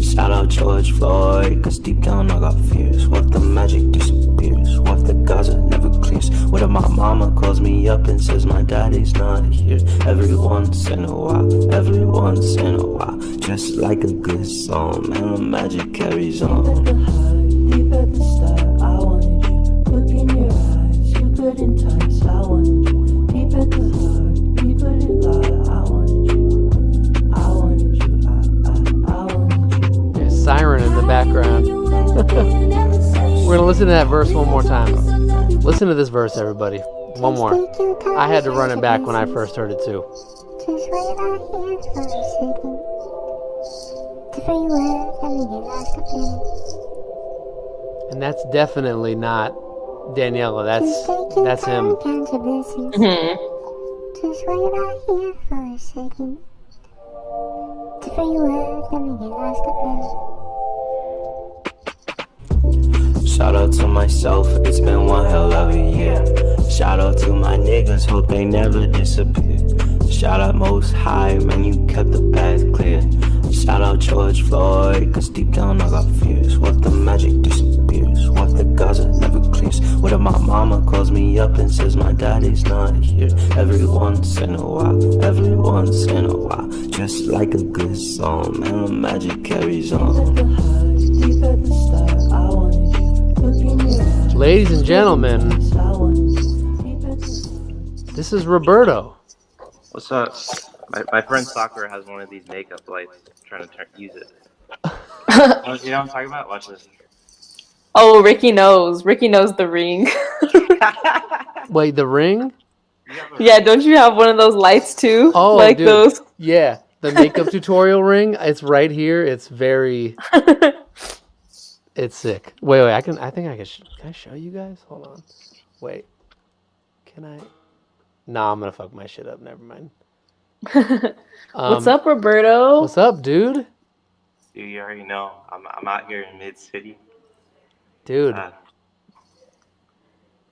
Shout out George Floyd, cause deep down I got fears. What if the magic disappears? What if the Gaza never clears? What if my mama calls me up and says my daddy's not here? Every once in a while, every once in a while. Just like a good song, man, the magic carries on. Deep at the heart, deep at the start, I wanted you. Look in your eyes, you couldn't touch, I wanted you. Deep at the heart, deeper than light, I wanted you. I wanted you, I wanted you. There's a siren in the background. We're going to listen to that verse one more time. Listen to this verse, everybody. One more. I had to run it back when I first heard it, too. Just wait right here for a second. The free word, let me get lost up in it. And that's definitely not Daniela. Just take your That's time, him. count your blessings. Mhm. Just wait right here for a second. The free word, let me get lost up in it. Shout out to myself, it's been one hell of a year. Shout out to my niggas, hope they never disappear. Shout out Most High, man, you kept the path clear. Shout out George Floyd, cause deep down I got fears. What if the magic disappears? What if the Gaza never clears? What if my mama calls me up and says my daddy's not here? Every once in a while, every once in a while. Just like a good song, man, the magic carries on. Deep at the heart, deep at the start, I wanted you. Look in your eyes, Ladies and gentlemen, I wanted you. Deep at the this is Roberto. What's up? My friend Soccer has one of these makeup lights. Trying to use it. You know what I'm talking about? Watch this. Oh, Ricky knows. Ricky knows the ring. Wait, the ring? Yeah, don't you have one of those lights too? Oh, like dude. those. Yeah, the makeup tutorial ring. It's right here. It's very... It's sick. Wait. I think I can... Can I show you guys? Hold on. Wait. Can I... Nah, I'm gonna fuck my shit up. Never mind. What's up, Roberto? What's up, dude? Dude, you already know. I'm out here in Mid City. Dude.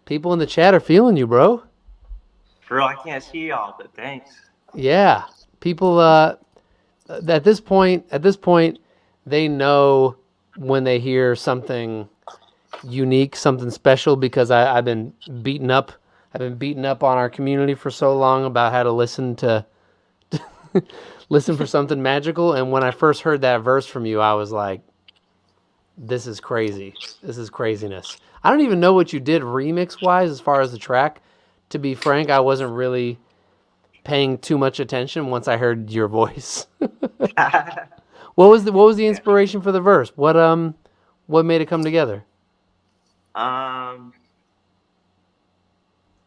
People in the chat are feeling you, bro. For real, I can't see y'all, but thanks. Yeah. People at this point, they know when they hear something unique, something special, because I've been beaten up on our community for so long about how to listen for something magical. And when I first heard that verse from you, I was like, this is crazy. This is craziness. I don't even know what you did remix wise as far as the track. To be frank, I wasn't really paying too much attention once I heard your voice. What was the inspiration for the verse? What made it come together? I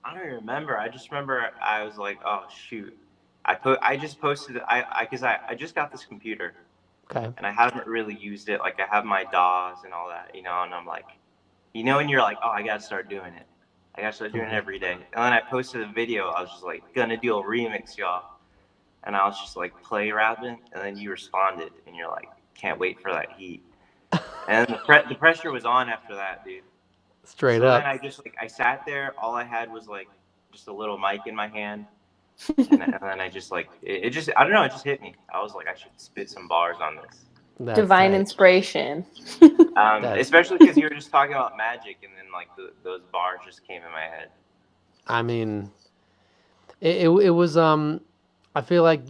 don't even remember. I just remember I was like, oh shoot. I just posted because I just got this computer. Okay. And I haven't really used it. Like I have my DAWs and all that, and I'm like, and you're like, oh, I gotta start doing it. I gotta start doing it every day. And then I posted a video. I was just like, gonna do a remix, y'all. And I was just like play rapping, and then you responded, and you're like, can't wait for that heat. And the pressure was on after that, dude. Straight up. Then I sat there. All I had was like just a little mic in my hand. And then I just like it just I don't know, it just hit me. I was like, I should spit some bars on this. That's Divine tight. Inspiration. Especially because you were just talking about magic, and then like those bars just came in my head. I mean, it was I feel like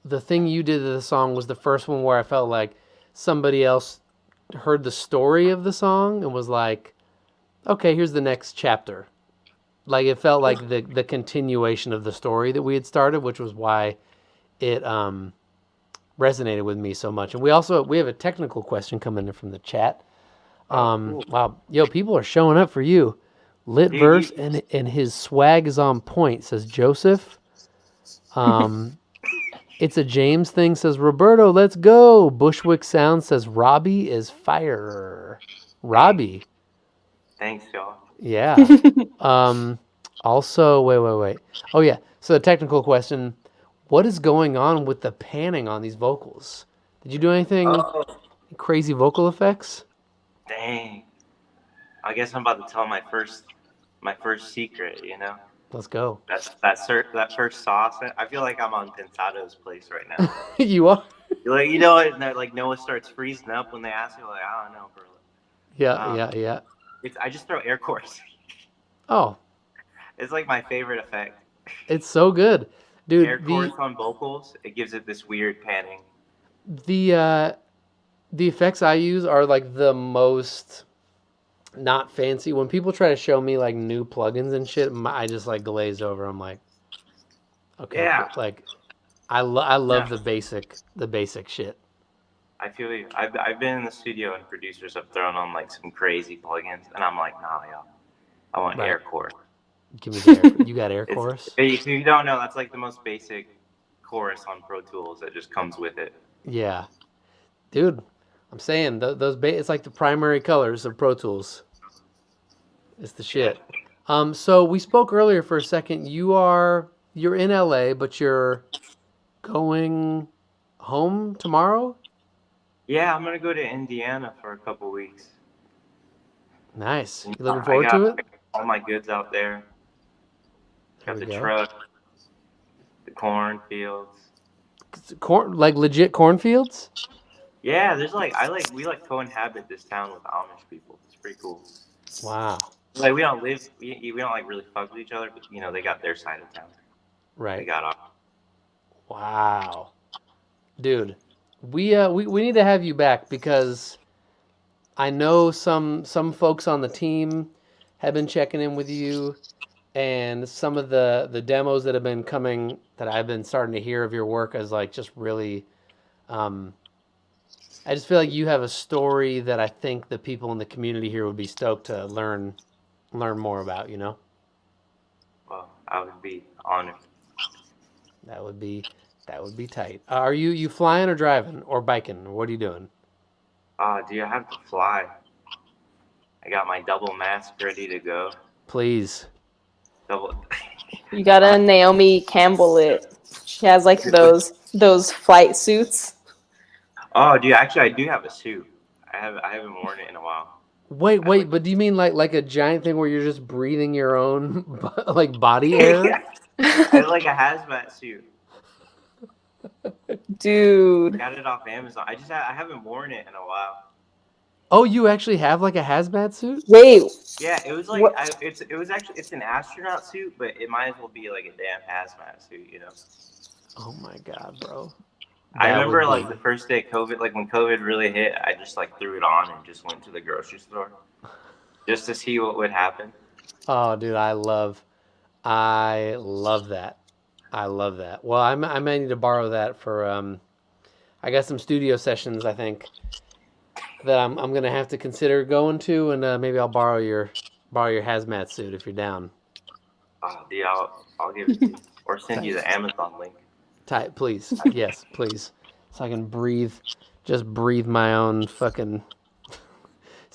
the thing you did to the song was the first one where I felt like somebody else heard the story of the song and was like, okay, here's the next chapter. Like it felt like the continuation of the story that we had started, which was why it resonated with me so much. And we have a technical question coming in from the chat. Cool. Wow, yo, people are showing up for you. Lit Dude, verse and his swag is on point, says Joseph. It's a James thing, says Roberto. Let's go. Bushwick Sound says Robbie is fire. Robbie. Thanks, y'all. Yeah. Also, wait. Oh yeah. So the technical question: what is going on with the panning on these vocals? Did you do anything crazy vocal effects? Dang. I guess I'm about to tell my first secret. You know. Let's go. That first sauce. I feel like I'm on Pensado's place right now. You are. You're like, you know, like Noah starts freezing up when they ask you, like, I don't know, bro. Yeah. I just throw air chorus. Oh, It's like my favorite effect. it's so good, dude. Air chorus on vocals, it gives it this weird panning. The effects I use are like the most not fancy. When people try to show me like new plugins and shit, I just like glaze over. I'm like, okay, Yeah. cool. Like I love the basic shit. I feel you. I've been in the studio and producers have thrown on like some crazy plugins, and I'm like, nah, yo, I want Right. air chorus. Give me the air. You got air chorus? If you don't know, that's like the most basic chorus on Pro Tools that just comes with it. Yeah, dude. I'm saying it's like the primary colors of Pro Tools. It's the shit. So we spoke earlier for a second. You're in LA, but you're going home tomorrow? Yeah, I'm gonna go to Indiana for a couple weeks. Nice. You looking forward to it? All my goods out there. Got the truck, the cornfields. Like legit cornfields? Yeah, we co-inhabit this town with Amish people. It's pretty cool. Wow. Like we don't like really fuck with each other, but you know they got their side of town. Right. They got ours. Wow. Dude, we need to have you back because I know some folks on the team have been checking in with you, and some of the demos that have been coming that I've been starting to hear of your work is like just really I just feel like you have a story that I think the people in the community here would be stoked to learn more about, you know? Well, I would be honored. That would be tight. Are you flying or driving or biking? Or what are you doing? Do you have to fly? I got my double mask ready to go. Please. Double. You gotta Naomi Campbell it. She has like those flight suits. Oh, dude, actually, I do have a suit. I haven't worn it in a while. Wait, but do you mean like a giant thing where you're just breathing your own like body air? Yeah. It's like a hazmat suit. Dude. Got it off Amazon. I haven't worn it in a while. Oh, you actually have like a hazmat suit? Wait. Yeah, it was like it's an astronaut suit, but it might as well be like a damn hazmat suit, you know. Oh my god, bro. I remember like the first day COVID, like when COVID really hit, I just like threw it on and just went to the grocery store just to see what would happen. Oh, dude, I love that. I love that. Well, I may need to borrow that for I got some studio sessions I think that I'm gonna have to consider going to, and maybe I'll borrow your hazmat suit if you're down. Dude, I'll give it to you or send you the Amazon link. Tight, please. Yes, please. So I can just breathe my own fucking.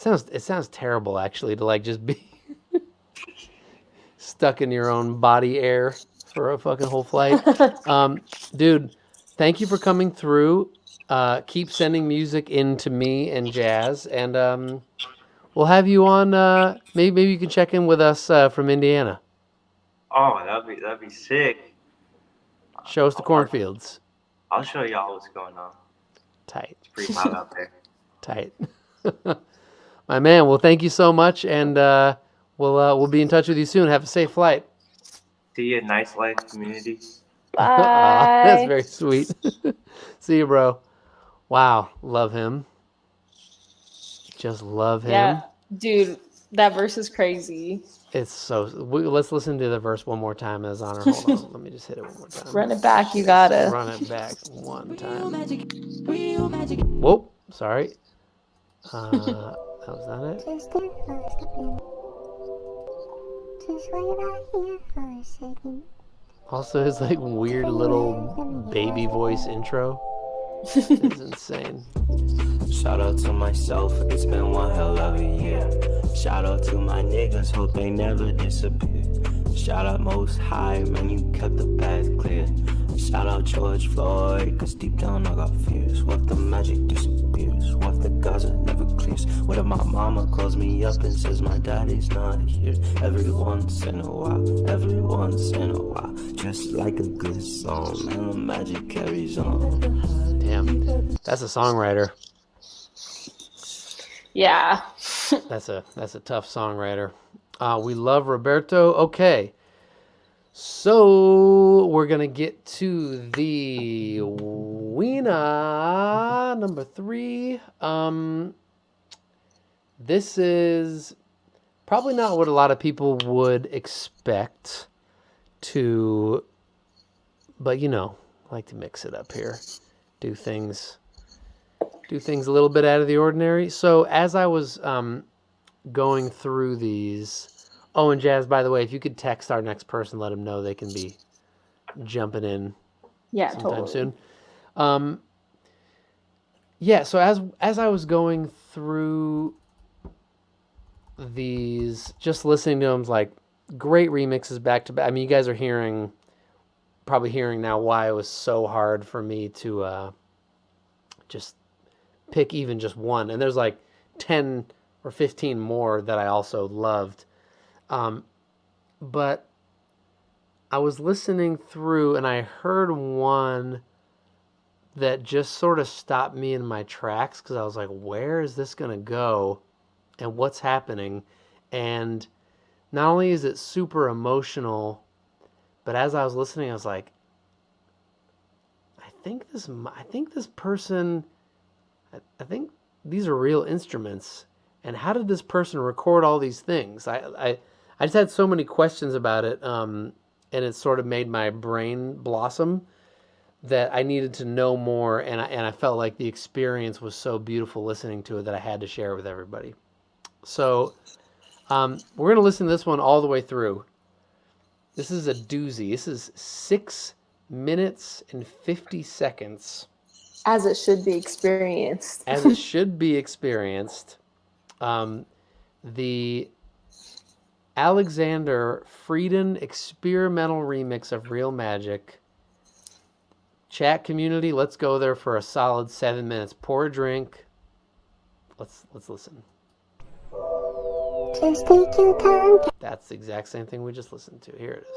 It sounds terrible actually to like just be stuck in your own body air for a fucking whole flight. Dude, thank you for coming through. Keep sending music in to me and Jazz, and we'll have you on. Maybe you can check in with us from Indiana. Oh, that'd be sick. Show us the cornfields. I'll show y'all what's going on. Tight. It's pretty loud out there. Tight. My man, well, thank you so much, and we'll be in touch with you soon. Have a safe flight. See you, Nice Life community. Bye. That's very sweet. See you, bro. Wow, love him. Just love him. Yeah, dude. That verse is crazy. It's so. Let's listen to the verse one more time, as honor. Hold on, let me just hit it one more time. Run it back, you gotta. Run it back one time. Whoa, sorry. That was not it. Just wait right here for a second. Also, his like weird little baby voice intro is insane. Shout out to myself, it's been one hell of a year. Shout out to my niggas, hope they never disappear. Shout out Most High, man, you kept the path clear. Shout out George Floyd, cause deep down I got fears. What if the magic disappears? What if the Gaza never clears? What if my mama calls me up and says my daddy's not here? Every once in a while, just like a good song, man, the magic carries on. Damn, that's a songwriter. Yeah. That's a tough songwriter. We love Roberto. Okay. So we're going to get to the Weena number 3. This is probably not what a lot of people would expect to, but you know, I like to mix it up here. Do things a little bit out of the ordinary. So as I was going through these, oh, and Jazz, by the way, if you could text our next person, let them know they can be jumping in sometime soon. Yeah, so as I was going through these, just listening to them, like great remixes back to back. I mean, you guys are probably hearing now why it was so hard for me to just pick even just one. And there's like 10 or 15 more that I also loved. But I was listening through and I heard one that just sort of stopped me in my tracks because I was like, where is this going to go and what's happening? And not only is it super emotional, but as I was listening, I was like, I think this person, I think these are real instruments. And how did this person record all these things? I just had so many questions about it, and it sort of made my brain blossom that I needed to know more, and I felt like the experience was so beautiful listening to it that I had to share it with everybody. So we're going to listen to this one all the way through. This is a doozy. This is 6 minutes and 50 seconds. As it should be experienced. As it should be experienced. The Alexander Frieden experimental remix of Real Magic. Chat community, let's go there for a solid 7 minutes. Pour a drink. Let's listen. Just take your time. That's the exact same thing we just listened to. Here it is.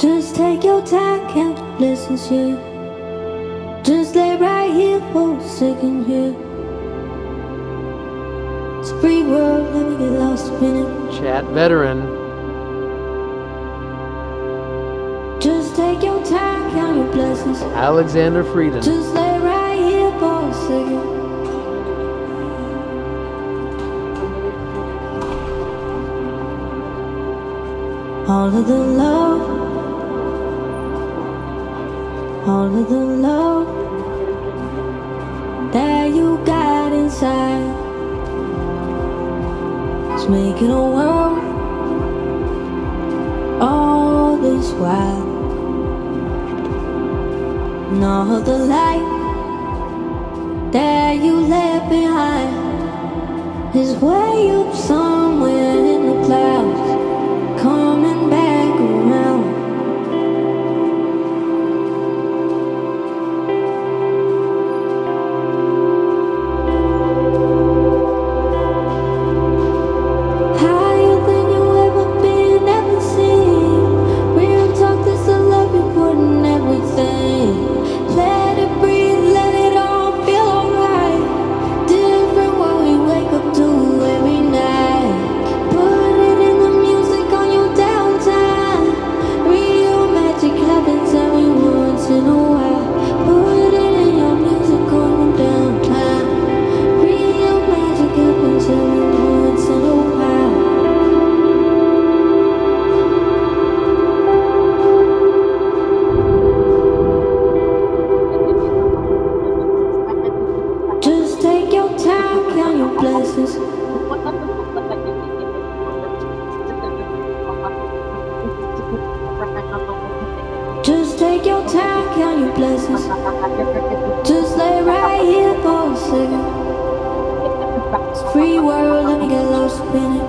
Just take your time, can't listen to. Just lay right here for a second here. It's a free world, let me get lost a minute. Chat veteran. Just take your time, count your blessings. Alexander Frieden. Just lay right here for a second. All of the love, all of the love that you got inside is making a world all this while. And all of the light that you left behind is way up somewhere in the clouds, coming back around. Higher than you ever been, ever seen. Real talk, this the love you put in everything. Let it breathe, let it all feel alright. Different world. It's free world, let me get lost in it.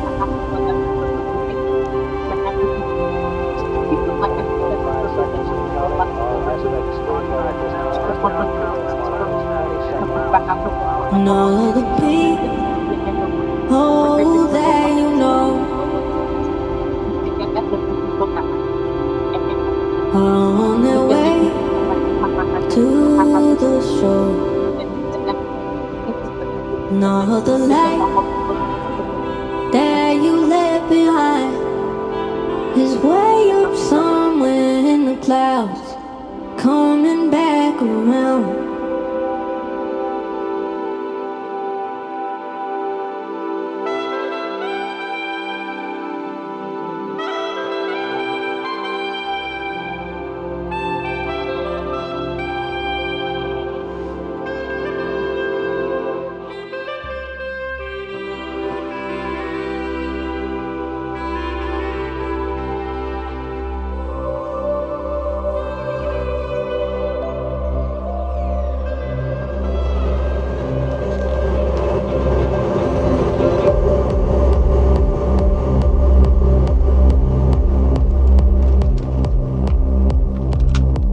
And all of the people that you know are on their way to the show. And all the light that you left behind is way up somewhere in the clouds, coming back around.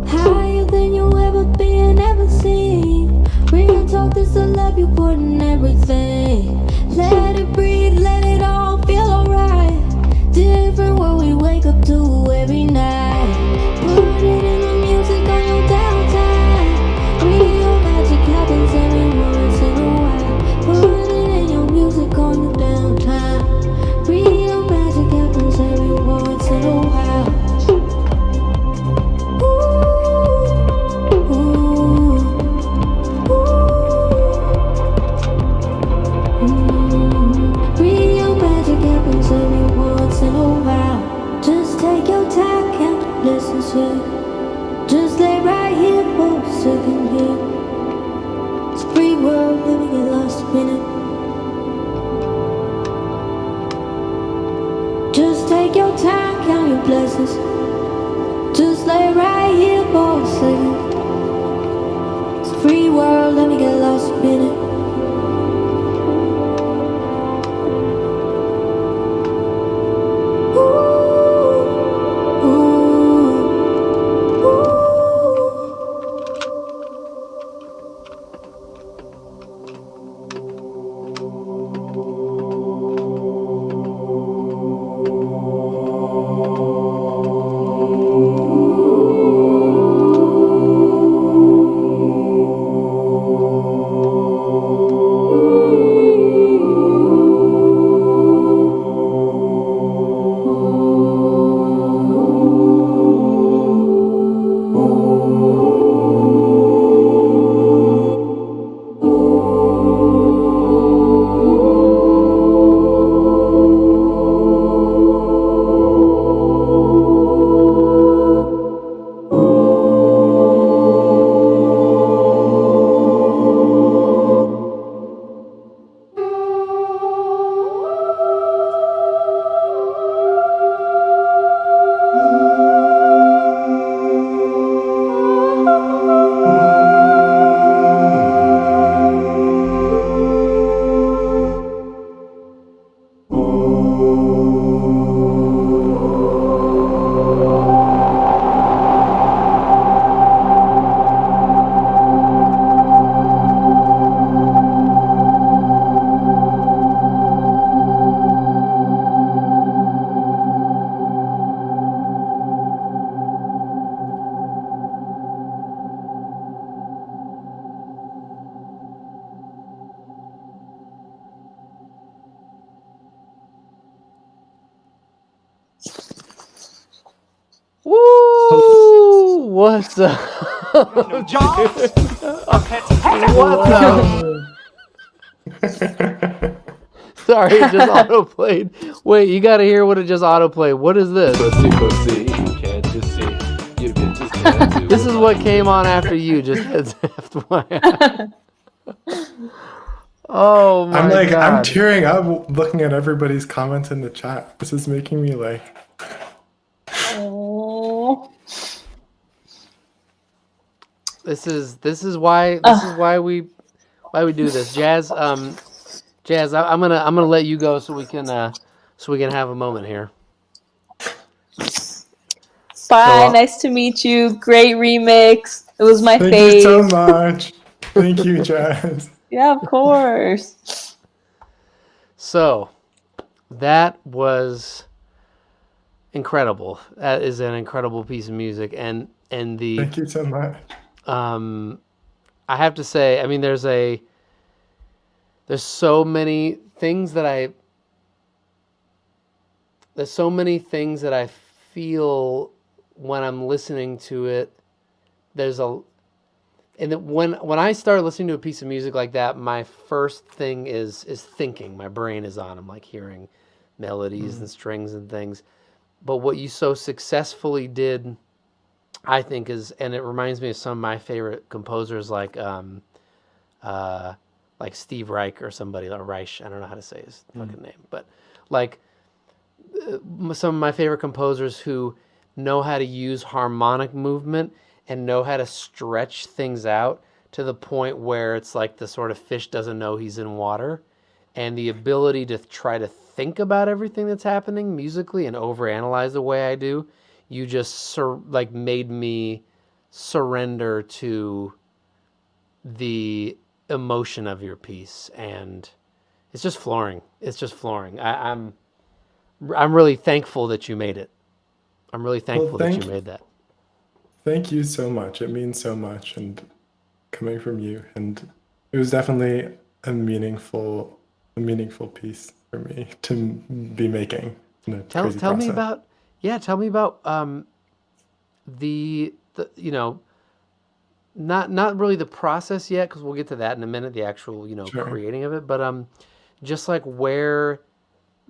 Higher than you ever been, ever seen. Real talk, this the love you put in everything. Let it breathe, let it all feel alright. Different what we wake up to every night. Put it in the music on your downtime. Real magic happens every once in a while. Put it in your music on your downtime. Real magic happens every once in a while. Real magic happens every once in a while. Just take your time, count the blessings here. Just lay right here for a second here. It's a free world, let me get lost in it. Just take your time, count your blessings. Just lay right here for a second. It's a free world, let me get lost in it. Woo! What's up? Jobs? What's up? Sorry, it just auto-played. Wait, you gotta hear what it just auto-played. What is this? Pussy, you can't just see. You bitches can't do. This is what came on after you, just heads FYI. Oh my I'm like, God. I'm tearing up looking at everybody's comments in the chat. This is making me like. Oh. This is why we do this. Jazz Jazz, I'm gonna let you go so we can have a moment here. Bye. Nice to meet you. Great remix. It was my fave. Thank you so much. Thank you, Jazz. Yeah, of course. So, that was incredible. That is an incredible piece of music, and the. Thank you so much. I have to say, I mean, there's so many things that I feel when I'm listening to it. And when I start listening to a piece of music like that, my first thing is thinking. My brain is on. I'm like hearing melodies and strings and things. But what you so successfully did, I think, and it reminds me of some of my favorite composers like Steve Reich or somebody, or Reich. I don't know how to say his fucking name, but like some of my favorite composers who know how to use harmonic movement and know how to stretch things out to the point where it's like the sort of fish doesn't know he's in water, and the ability to try to think about everything that's happening musically and overanalyze the way I do. You just made me surrender to the emotion of your piece, and it's just flooring. I'm really thankful that you made it. I'm really thankful that you made that. Thank you so much. It means so much, and coming from you, and it was definitely a meaningful piece for me to be making. Tell me about the not really the process yet, because we'll get to that in a minute, the actual Sure. creating of it, but just like where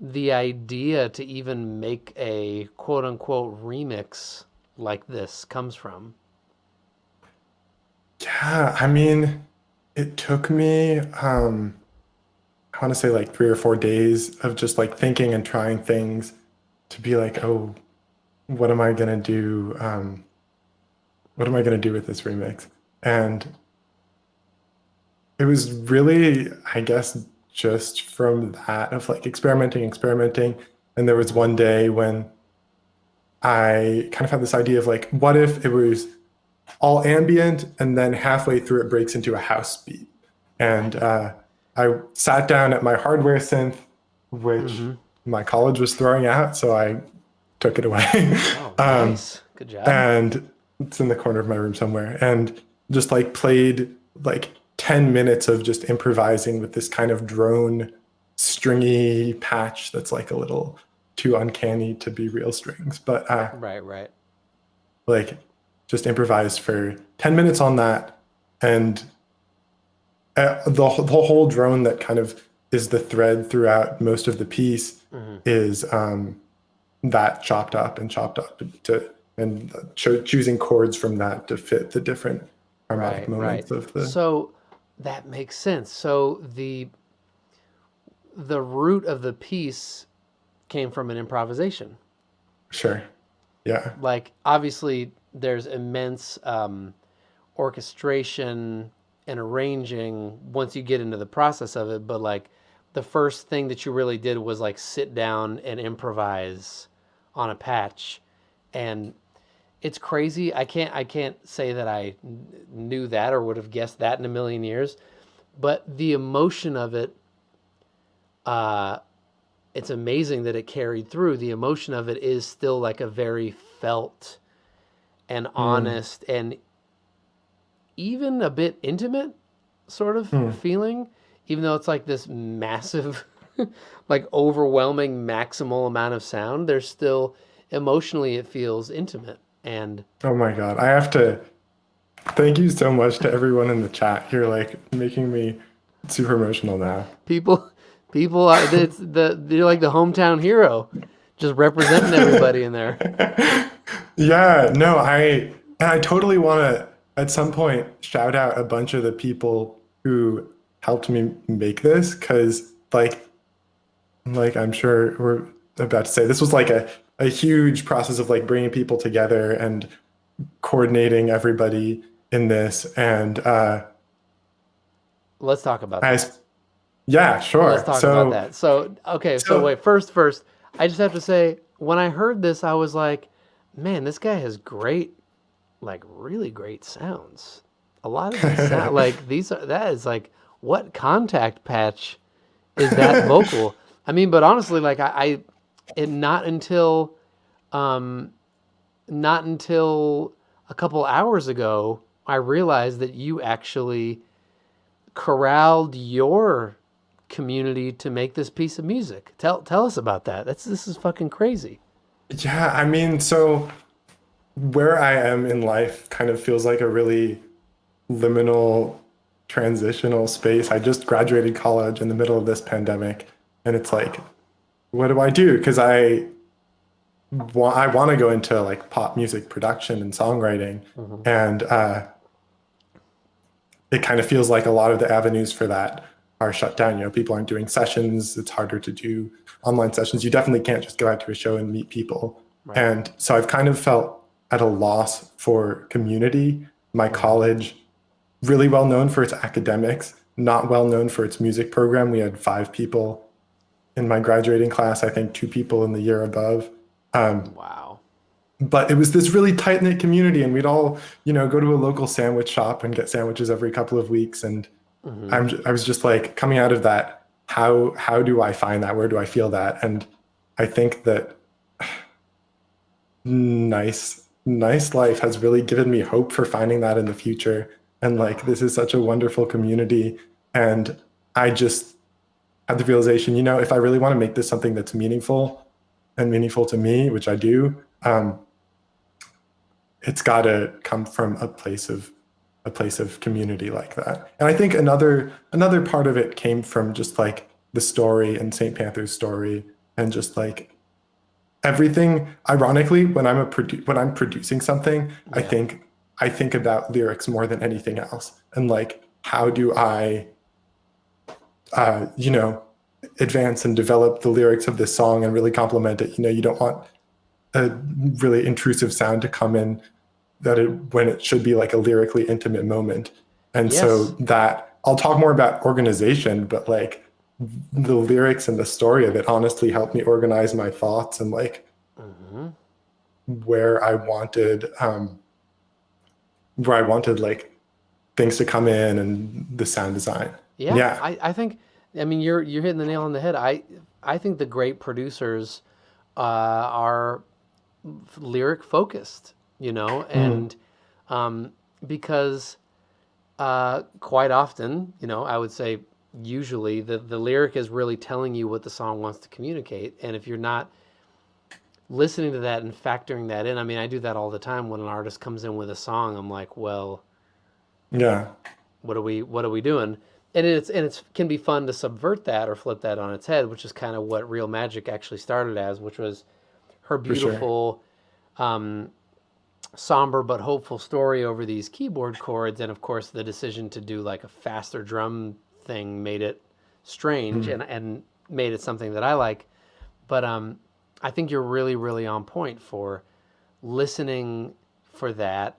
the idea to even make a quote unquote remix like this comes from. Yeah, I mean, it took me I want to say like 3 or 4 days of just like thinking and trying things to be like, oh, what am I gonna do? What am I gonna do with this remix? And it was really, I guess, just from that of like experimenting. And there was one day when I kind of had this idea of like, what if it was all ambient and then halfway through it breaks into a house beat? And I sat down at my hardware synth, which my college was throwing out, so I took it away. Oh, nice. Good job. And it's in the corner of my room somewhere. And just like played like 10 minutes of just improvising with this kind of drone stringy patch that's like a little too uncanny to be real strings. But right. Like just improvised for 10 minutes on that. And the whole drone that kind of is the thread throughout most of the piece is that chopped up choosing chords from that to fit the different harmonic moments of the. So that makes sense. So the root of the piece came from an improvisation. Sure. Yeah. Like obviously there's immense orchestration and arranging once you get into the process of it, but like the first thing that you really did was like sit down and improvise on a patch. And it's crazy. I can't say that I knew that or would have guessed that in a million years, but the emotion of it, it's amazing that it carried through. The emotion of it is still like a very felt and honest and even a bit intimate sort of feeling, even though it's like this massive, like overwhelming maximal amount of sound, there's still emotionally it feels intimate. And oh my God, I have to thank you so much to everyone in the chat. You're like making me super emotional now. People are, you're like the hometown hero, just representing everybody in there. Yeah, no, I totally want to at some point shout out a bunch of the people who helped me make this, because like I'm sure we're about to say, this was like a huge process of like bringing people together and coordinating everybody in this. And let's talk about that. Yeah, sure. Let's talk about that. So, okay, so wait, first, I just have to say, when I heard this, I was like, man, this guy has great, like really great sounds. A lot of these sound like that is like, what contact patch is that vocal? I mean, but honestly, like not until a couple hours ago, I realized that you actually corralled your community to make this piece of music. Tell us about that. This is fucking crazy. Yeah, I mean, so where I am in life kind of feels like a really liminal transitional space. I just graduated college in the middle of this pandemic, and it's like, what do I do? Because I want to go into like pop music production and songwriting, and it kind of feels like a lot of the avenues for that are shut down. You know, people aren't doing sessions. It's harder to do online sessions. You definitely can't just go out to a show and meet people. Right. And so I've kind of felt at a loss for community. My college, really well known for its academics, not well known for its music program. We had 5 people in my graduating class, I think 2 people in the year above. Wow. But it was this really tight-knit community, and we'd all, you know, go to a local sandwich shop and get sandwiches every couple of weeks. And I was just like, coming out of that, how do I find that? Where do I feel that? And I think that nice life has really given me hope for finding that in the future. And like, this is such a wonderful community. And I just had the realization, you know, if I really want to make this something that's meaningful and meaningful to me, which I do, it's got to come from a place of community like that. And I think another part of it came from just like the story and St. Panther's story, and just like everything. Ironically, when I'm producing something, yeah. I think about lyrics more than anything else, and like, how do I you know, advance and develop the lyrics of this song and really complement it. You know, you don't want a really intrusive sound to come in when it should be like a lyrically intimate moment. And yes. So that, I'll talk more about organization, but like the lyrics and the story of it honestly helped me organize my thoughts and like where I wanted like things to come in and the sound design. Yeah. I think, I mean, you're hitting the nail on the head. I think the great producers are lyric focused, you know, and because quite often, you know, I would say usually the lyric is really telling you what the song wants to communicate. And if you're not listening to that and factoring that in, I mean, I do that all the time when an artist comes in with a song. I'm like, well, yeah, what are we doing? And it's can be fun to subvert that or flip that on its head, which is kind of what Real Magic actually started as, which was her beautiful, somber but hopeful story over these keyboard chords. And of course, the decision to do like a faster drum thing made it strange and made it something that I like. But I think you're really, really on point for listening for that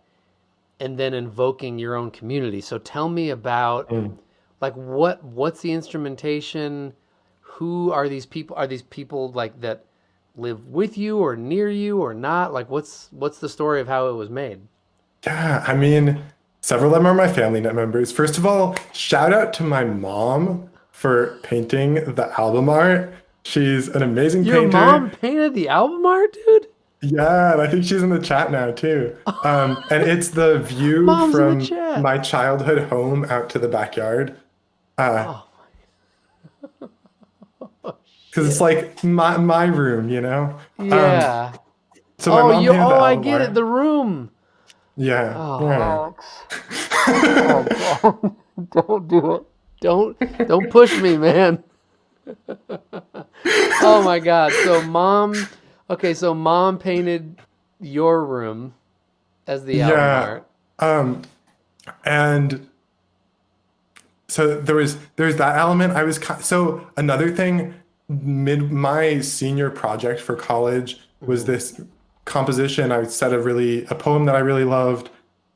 and then invoking your own community. So tell me about like what's the instrumentation? Who are these people? Are these people like that live with you or near you or not? Like what's the story of how it was made? Yeah, I mean, several of them are my family members. First of all, shout out to my mom for painting the album art. She's an amazing painter. Your mom painted the album art, dude? Yeah, and I think she's in the chat now too. And it's the view from my childhood home out to the backyard. Because it's like my room, you know? Yeah. So my mom painted the album I get art. it, the room. Yeah. Oh, oh, don't do it. Don't push me, man. Oh my God. So mom painted your room as the album art. And so there's that element. So another thing, my senior project for college was this composition. I set a poem that I really loved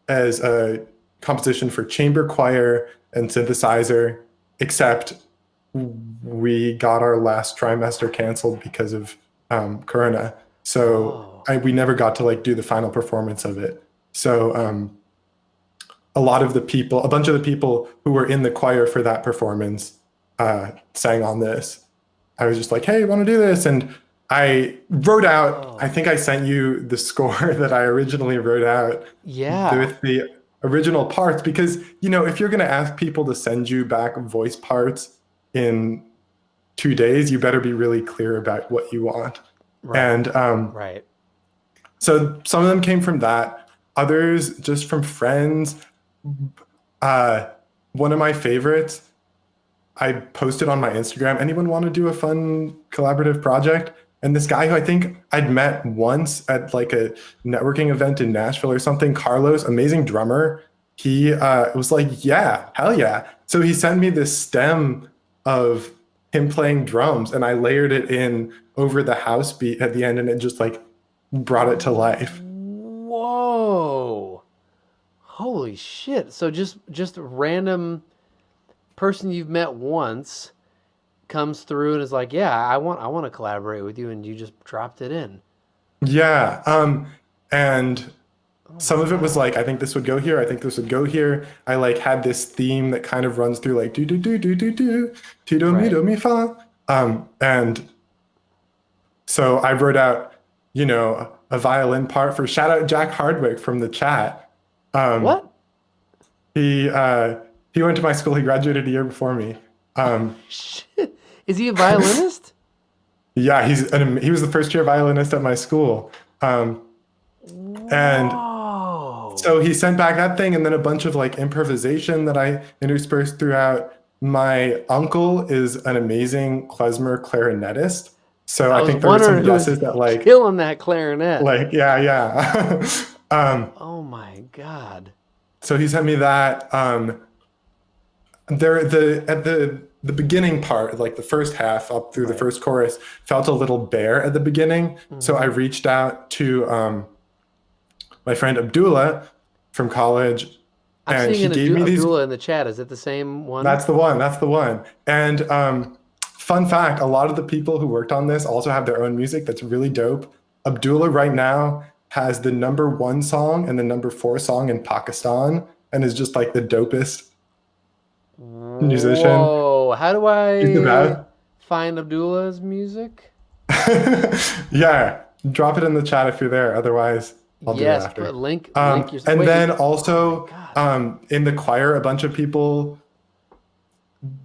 as a composition for chamber choir and synthesizer, except we got our last trimester canceled because of Corona. So we never got to like do the final performance of it. So a bunch of the people who were in the choir for that performance sang on this. I was just like, hey, want to do this? And I wrote out, I think I sent you the score that I originally wrote out with the original parts, because, you know, if you're going to ask people to send you back voice parts in 2 days, you better be really clear about what you want. Right. And so some of them came from that, others just from friends. One of my favorites, I posted on my Instagram, anyone want to do a fun collaborative project? And this guy who I think I'd met once at like a networking event in Nashville or something, Carlos, amazing drummer. He was like, yeah, hell yeah. So he sent me this stem of him playing drums, and I layered it in over the house beat at the end, and it just like brought it to life. Whoa. Holy shit. So just random person you've met once comes through and is like, yeah, I want to collaborate with you, and you just dropped it in. Yeah. And some of it was like, I think this would go here, I think this would go here. I like had this theme that kind of runs through like do do do do do do ti do mi do mi fa. And so I wrote out, you know, a violin part for, shout out Jack Hardwick from the chat. What? He went to my school. He graduated a year before me. Shit. Is he a violinist? Yeah, he was the first year violinist at my school. And so he sent back that thing, and then a bunch of like improvisation that I interspersed throughout. My uncle is an amazing klezmer clarinetist. So I think there were some guesses that like killing that clarinet. Like, yeah. Oh my God. So he sent me that. The beginning part, like the first half up through the first chorus, felt a little bare at the beginning. Mm-hmm. So I reached out to my friend Abdullah from college. I'm seeing Abdullah in the chat. Is it the same one? That's the one. And fun fact, a lot of the people who worked on this also have their own music that's really dope. Abdullah right now has the #1 song and the #4 song in Pakistan, and is just like the dopest musician. Whoa, how do I find Abdullah's music? Yeah, drop it in the chat if you're there. Otherwise, I'll do it after. Put link and then also in the choir, a bunch of people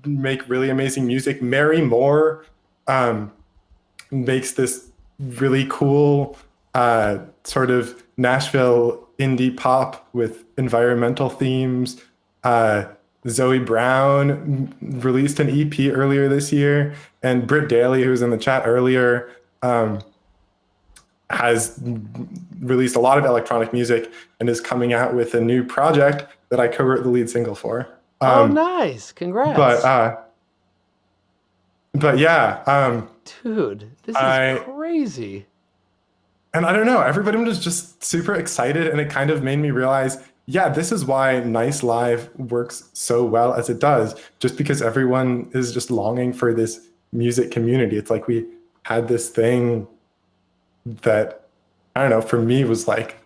make really amazing music. Mary Moore makes this really cool sort of Nashville indie pop with environmental themes. Zoe Brown released an EP earlier this year, and Britt Daly, who was in the chat earlier, has released a lot of electronic music and is coming out with a new project that I co-wrote the lead single for. Oh, nice! Congrats. But yeah, dude, this is crazy. And I don't know, everybody was just super excited, and it kind of made me realize, yeah, this is why Nice Live works so well as it does, just because everyone is just longing for this music community. It's like we had this thing that, I don't know, for me was like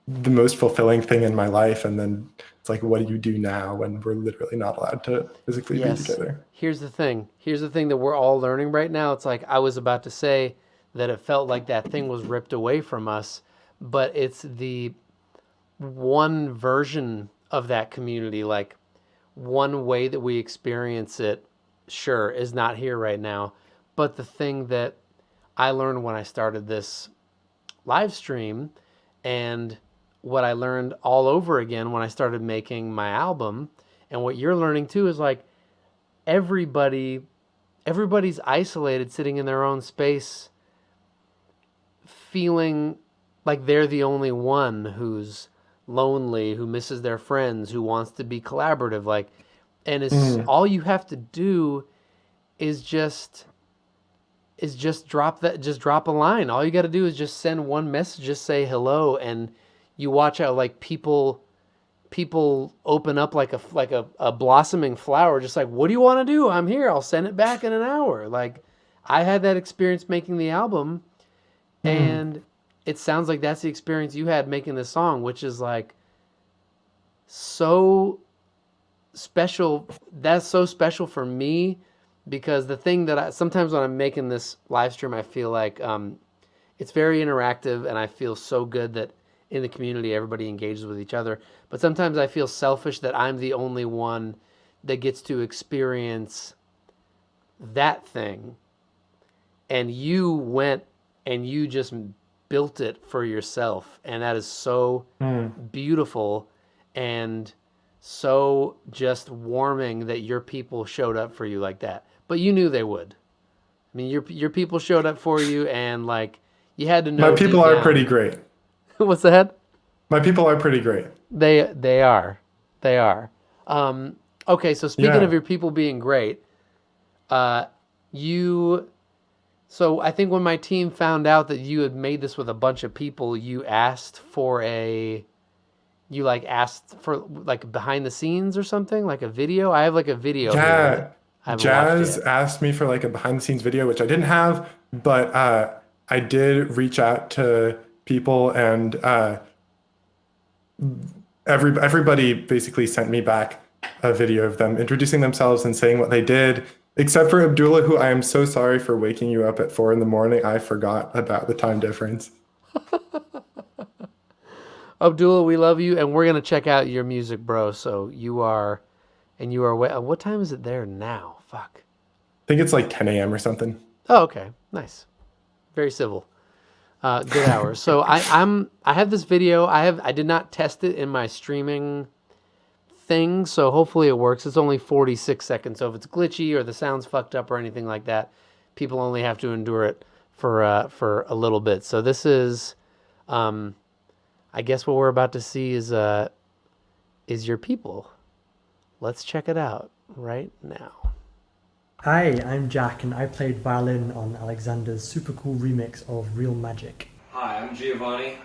the most fulfilling thing in my life. And then it's like, what do you do now when we're literally not allowed to physically be together? Here's the thing that we're all learning right now. It's like I was about to say that it felt like that thing was ripped away from us, but it's the one version of that community, like one way that we experience it, sure, is not here right now. But the thing that I learned when I started this live stream, and what I learned all over again when I started making my album, and what you're learning too, is like everybody's isolated, sitting in their own space, feeling like they're the only one who's lonely, who misses their friends, who wants to be collaborative, like, and it's all you have to do is just drop a line. All you got to do is just send one message, just say hello, and you watch out, like, people people open up like a blossoming flower, just like, what do you want to do? I'm here. I'll send it back in an hour. Like, I had that experience making the album, and it sounds like that's the experience you had making this song, which is like so special. That's so special for me, because the thing that sometimes when I'm making this live stream, I feel like it's very interactive, and I feel so good that in the community everybody engages with each other. But sometimes I feel selfish that I'm the only one that gets to experience that thing, and you went and you just built it for yourself, and that is so beautiful and so just warming that your people showed up for you like that. But you knew they would. I mean, your people showed up for you, and like, you had to know. My people are pretty great. What's that? My people are pretty great. They are. Okay, so speaking of your people being great, so I think when my team found out that you had made this with a bunch of people, you asked for behind the scenes or something, like a video. I have like a video. Yeah, Jazz asked me for like a behind the scenes video, which I didn't have, but I did reach out to people, and everybody basically sent me back a video of them introducing themselves and saying what they did, except for Abdullah, who I am so sorry for waking you up at 4 a.m. I forgot about the time difference. Abdullah, we love you, and we're gonna check out your music, bro. So you are what time is it there now? Fuck. I think it's like 10 a.m. or something. Oh, okay, nice, very civil. Good hours. So I have this video. I did not test it in my streaming thing, so hopefully it works. It's only 46 seconds, so if it's glitchy or the sound's fucked up or anything like that, people only have to endure it for a little bit. So this is, I guess what we're about to see is your people. Let's check it out right now. Hi, I'm Jack, and I played violin on Alexander's super cool remix of Real Magic. Hi, I'm Giovanni.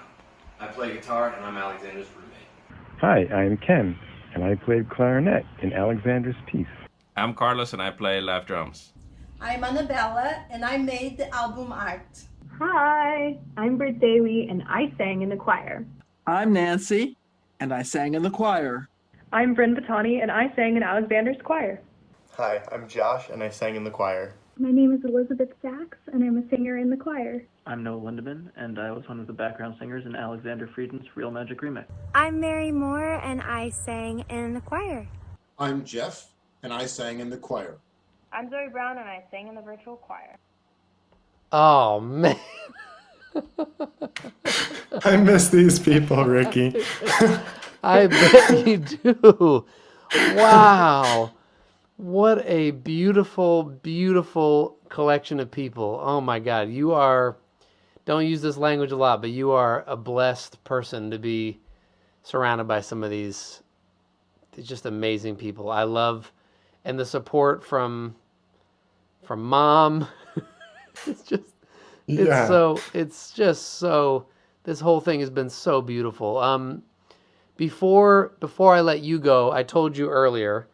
I play guitar, and I'm Alexander's roommate. Hi, I'm Ken, and I played clarinet in Alexander's piece. I'm Carlos, and I play live drums. I'm Annabella, and I made the album art. Hi, I'm Britt Daly, and I sang in the choir. I'm Nancy, and I sang in the choir. I'm Bryn Batani, and I sang in Alexander's choir. Hi, I'm Josh, and I sang in the choir. My name is Elizabeth Sachs, and I'm a singer in the choir. I'm Noah Lindemann, and I was one of the background singers in Alexander Frieden's Real Magic remix. I'm Mary Moore, and I sang in the choir. I'm Jeff, and I sang in the choir. I'm Zoe Brown, and I sang in the virtual choir. Oh, man. I miss these people, Ricky. I bet you do. Wow. What a beautiful, beautiful collection of people. Oh my God. You are, don't use this language a lot, but you are a blessed person to be surrounded by some of these just amazing people. I love, and the support from mom. It's just so, this whole thing has been so beautiful. Before I let you go, I told you earlier,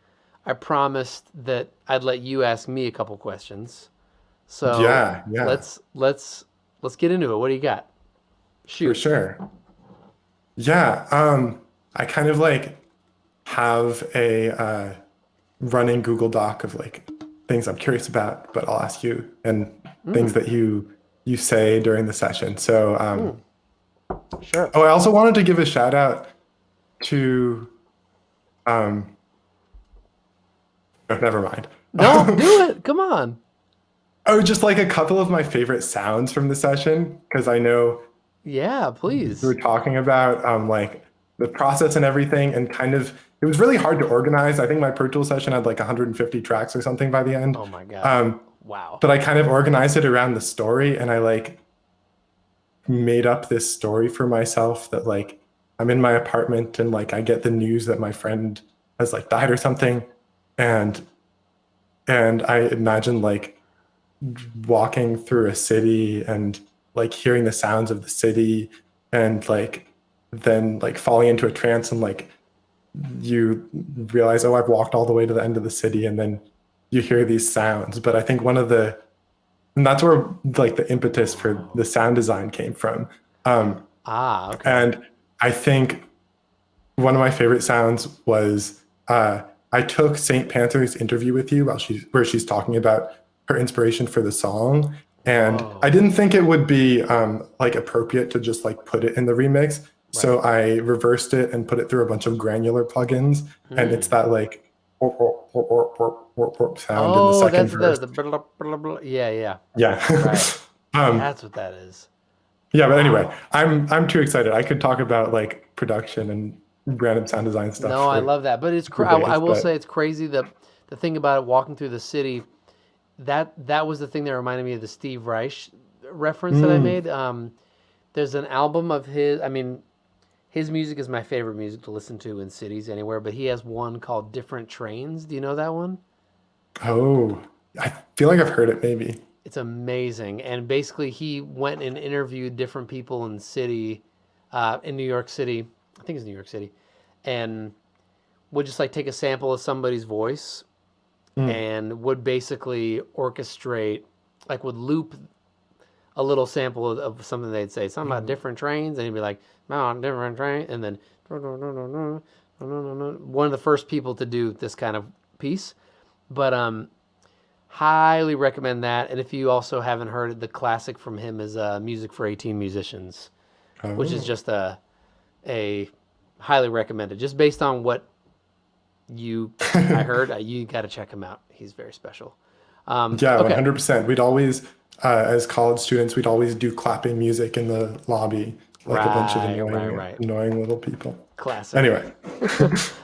I promised that I'd let you ask me a couple questions. So yeah. Let's get into it. What do you got? Shoot. For sure. Yeah. I kind of like have a running Google Doc of like things I'm curious about, but I'll ask you, and things that you say during the session. So sure. Oh, I also wanted to give a shout out to never mind. No, do it. Come on. Oh, just like a couple of my favorite sounds from the session, because I know. Yeah, please. We were talking about like the process and everything, and kind of it was really hard to organize. I think my Pro Tools session had like 150 tracks or something by the end. Oh my God. Wow. But I kind of organized it around the story, and I like made up this story for myself that like I'm in my apartment and like I get the news that my friend has like died or something. And I imagine like walking through a city and like hearing the sounds of the city, and like then like falling into a trance and like you realize, oh, I've walked all the way to the end of the city, and then you hear these sounds. But I think and that's where like the impetus for the sound design came from. Okay. And I think one of my favorite sounds was I took Saint Panther's interview with you where she's talking about her inspiration for the song, and I didn't think it would be like appropriate to just like put it in the remix. So I reversed it and put it through a bunch of granular plugins, and it's that like sound in the second verse. That's blah, blah, blah. Yeah. Yeah. Right. That's what that is. Yeah, but anyway, I'm too excited. I could talk about like production and random sound design stuff. No, I love that. But it's I will say it's crazy the thing about it, walking through the city, that was the thing that reminded me of the Steve Reich reference that I made. There's an album of his, I mean, his music is my favorite music to listen to in cities anywhere, but he has one called Different Trains. Do you know that one? Oh, I feel like I've heard it maybe. It's amazing. And basically he went and interviewed different people in city, in New York City, I think it's New York City, and would just like take a sample of somebody's voice and would basically orchestrate, like would loop a little sample of something they'd say, something about different trains, and he'd be like, no, different train, and then one of the first people to do this kind of piece. But highly recommend that. And if you also haven't heard it, the classic from him is Music for 18 Musicians, which is just a highly recommended, just based on what I heard. You got to check him out. He's very special. Yeah, 100%. We'd always, as college students, we'd always do clapping music in the lobby, like a bunch of annoying little people. Classic. Anyway.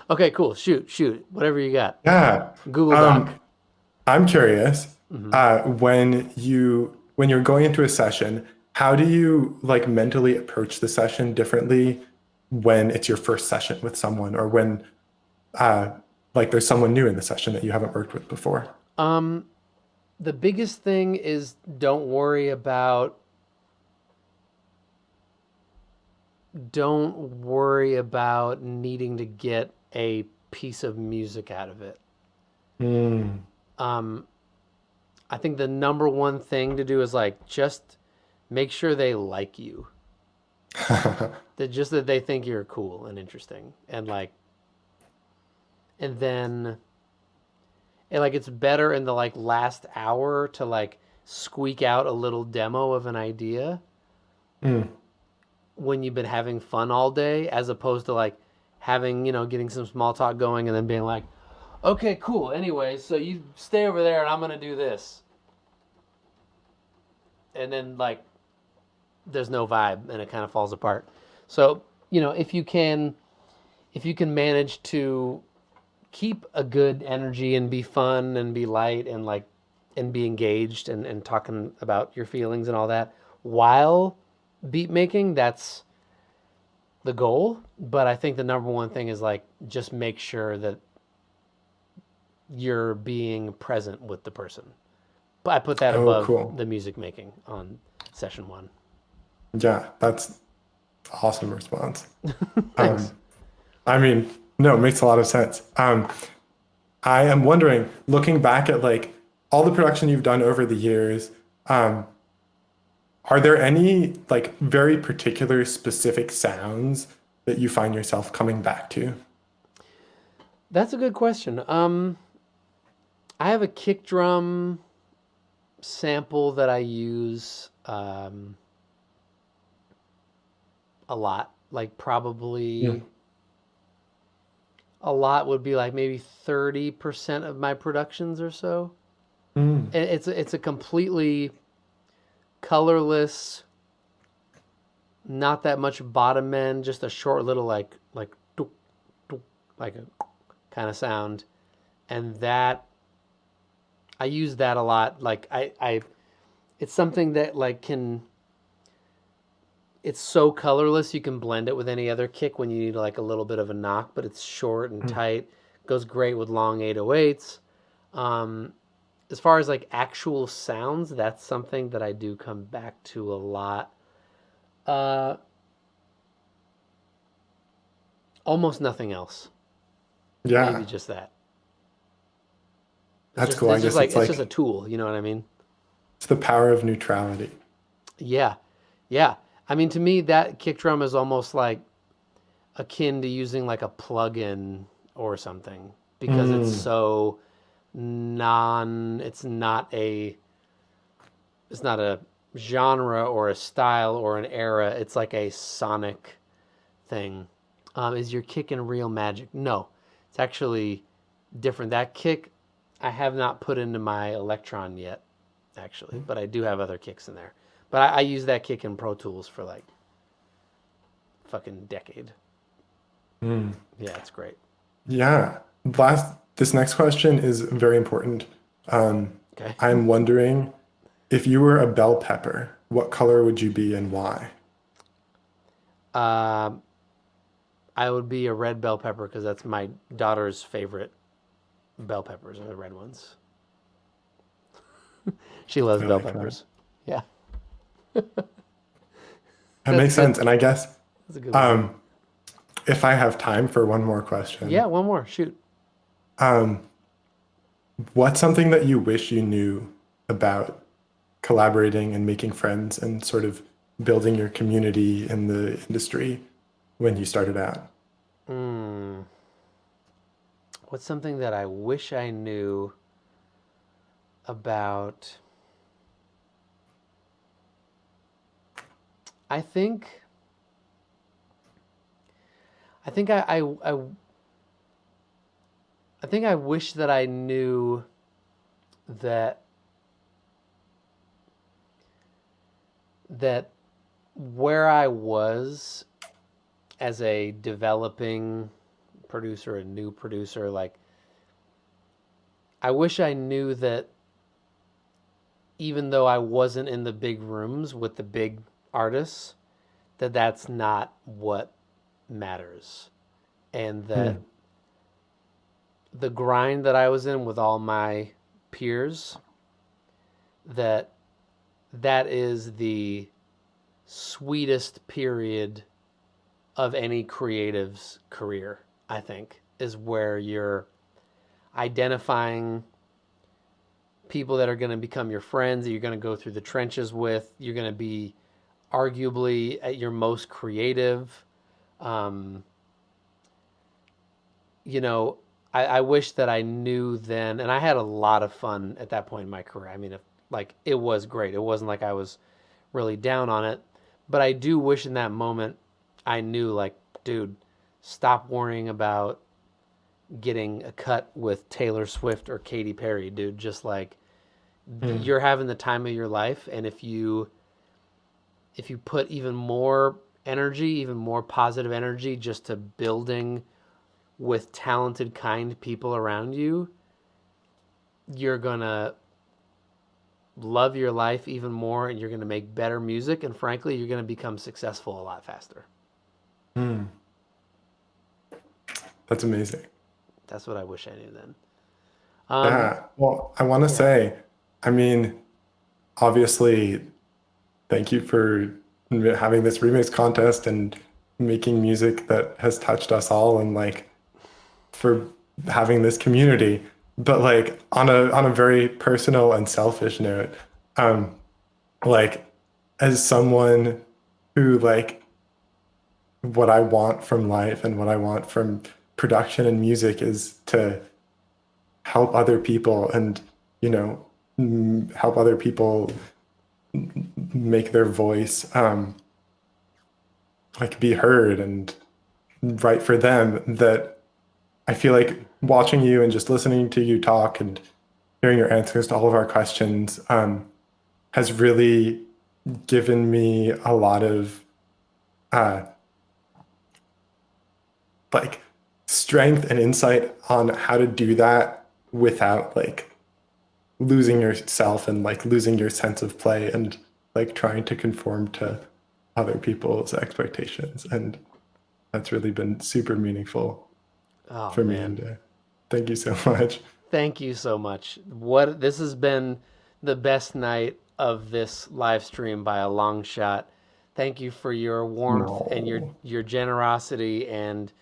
Okay, cool. Shoot. Whatever you got. Yeah. Google Doc. I'm curious, when you're going into a session, how do you like mentally approach the session differently when it's your first session with someone, or when like there's someone new in the session that you haven't worked with before? The biggest thing is don't worry about needing to get a piece of music out of it. I think the number one thing to do is like just make sure they like you. that they think you're cool and interesting, and then it's better in the like last hour to like squeak out a little demo of an idea when you've been having fun all day, as opposed to like having, getting some small talk going and then being like, okay, cool. Anyway, so you stay over there and I'm going to do this. And then like there's no vibe and it kind of falls apart. So, if you can manage to keep a good energy and be fun and be light and and be engaged and talking about your feelings and all that while beat making, that's the goal. But I think the number one thing is like just make sure that you're being present with the person. But I put that above the music making on session 1. Yeah, that's awesome response. Thanks. I mean, no, it makes a lot of sense. I am wondering, looking back at like all the production you've done over the years, are there any like very particular specific sounds that you find yourself coming back to? That's a good question. I have a kick drum sample that I use a lot. Like probably a lot would be like maybe 30% of my productions or so. And it's a completely colorless, not that much bottom end, just a short little like dook, dook, like a kind of sound, and that I use that a lot. Like I it's something that like it's so colorless you can blend it with any other kick when you need like a little bit of a knock, but it's short and tight. Goes great with long 808s. As far as like actual sounds, that's something that I do come back to a lot. Almost nothing else. Yeah. Maybe just that. That's cool. I guess it's just a tool. You know what I mean? It's the power of neutrality. Yeah. Yeah. I mean, to me, that kick drum is almost like akin to using like a plug-in or something because it's so it's not a genre or a style or an era. It's like a sonic thing. Is your kick in Real Magic? No, it's actually different. That kick I have not put into my Electron yet, actually, but I do have other kicks in there. But I use that kick in Pro Tools for like fucking decade. Yeah, it's great. Yeah. This next question is very important. Okay. I'm wondering, if you were a bell pepper, what color would you be and why? I would be a red bell pepper because that's my daughter's favorite bell peppers are the red ones. She loves bell peppers. Yeah. That makes sense. And I guess that's a good one. If I have time for one more question. Yeah, one more. Shoot. What's something that you wish you knew about collaborating and making friends and sort of building your community in the industry when you started out? What's something that I wish I knew about? I think I wish that I knew that where I was as a developing producer, a new producer, like I wish I knew that even though I wasn't in the big rooms with the big artists, that that's not what matters. And that the grind that I was in with all my peers, that is the sweetest period of any creative's career, I think, is where you're identifying people that are going to become your friends, that you're going to go through the trenches with. You're going to be arguably at your most creative. I wish that I knew then, and I had a lot of fun at that point in my career. I mean, it was great. It wasn't like I was really down on it, but I do wish in that moment I knew, like, dude, stop worrying about getting a cut with Taylor Swift or Katy Perry, dude. Just like you're having the time of your life, and if you put even more energy, even more positive energy just to building with talented, kind people around you, you're gonna love your life even more, and you're gonna make better music, and frankly, you're gonna become successful a lot faster. That's amazing. That's what I wish I knew then. Yeah. Well, I want to say, I mean, obviously, thank you for having this remix contest and making music that has touched us all, and like for having this community. But like on a very personal and selfish note, like as someone who, like, what I want from life and what I want from production and music is to help other people and, help other people make their voice like be heard and right for them. That I feel like watching you and just listening to you talk and hearing your answers to all of our questions has really given me a lot of like strength and insight on how to do that without like losing yourself and like losing your sense of play and like trying to conform to other people's expectations. And that's really been super meaningful for me. And thank you so much. Thank you so much. This has been the best night of this live stream by a long shot. Thank you for your warmth and your generosity and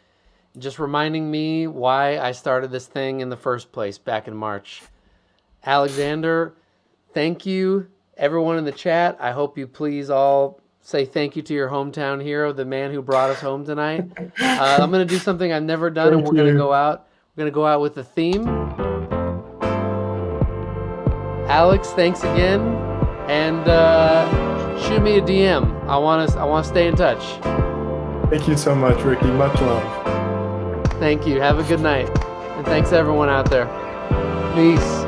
just reminding me why I started this thing in the first place back in March. Alexander, thank you. Everyone in the chat, I hope you please all say thank you to your hometown hero, the man who brought us home tonight. I'm going to do something I've never done, and we're going to go out. We're going to go out with the theme. Alex, thanks again, and shoot me a DM. I want to stay in touch. Thank you so much, Ricky. Much love. Thank you. Have a good night, and thanks everyone out there. Peace.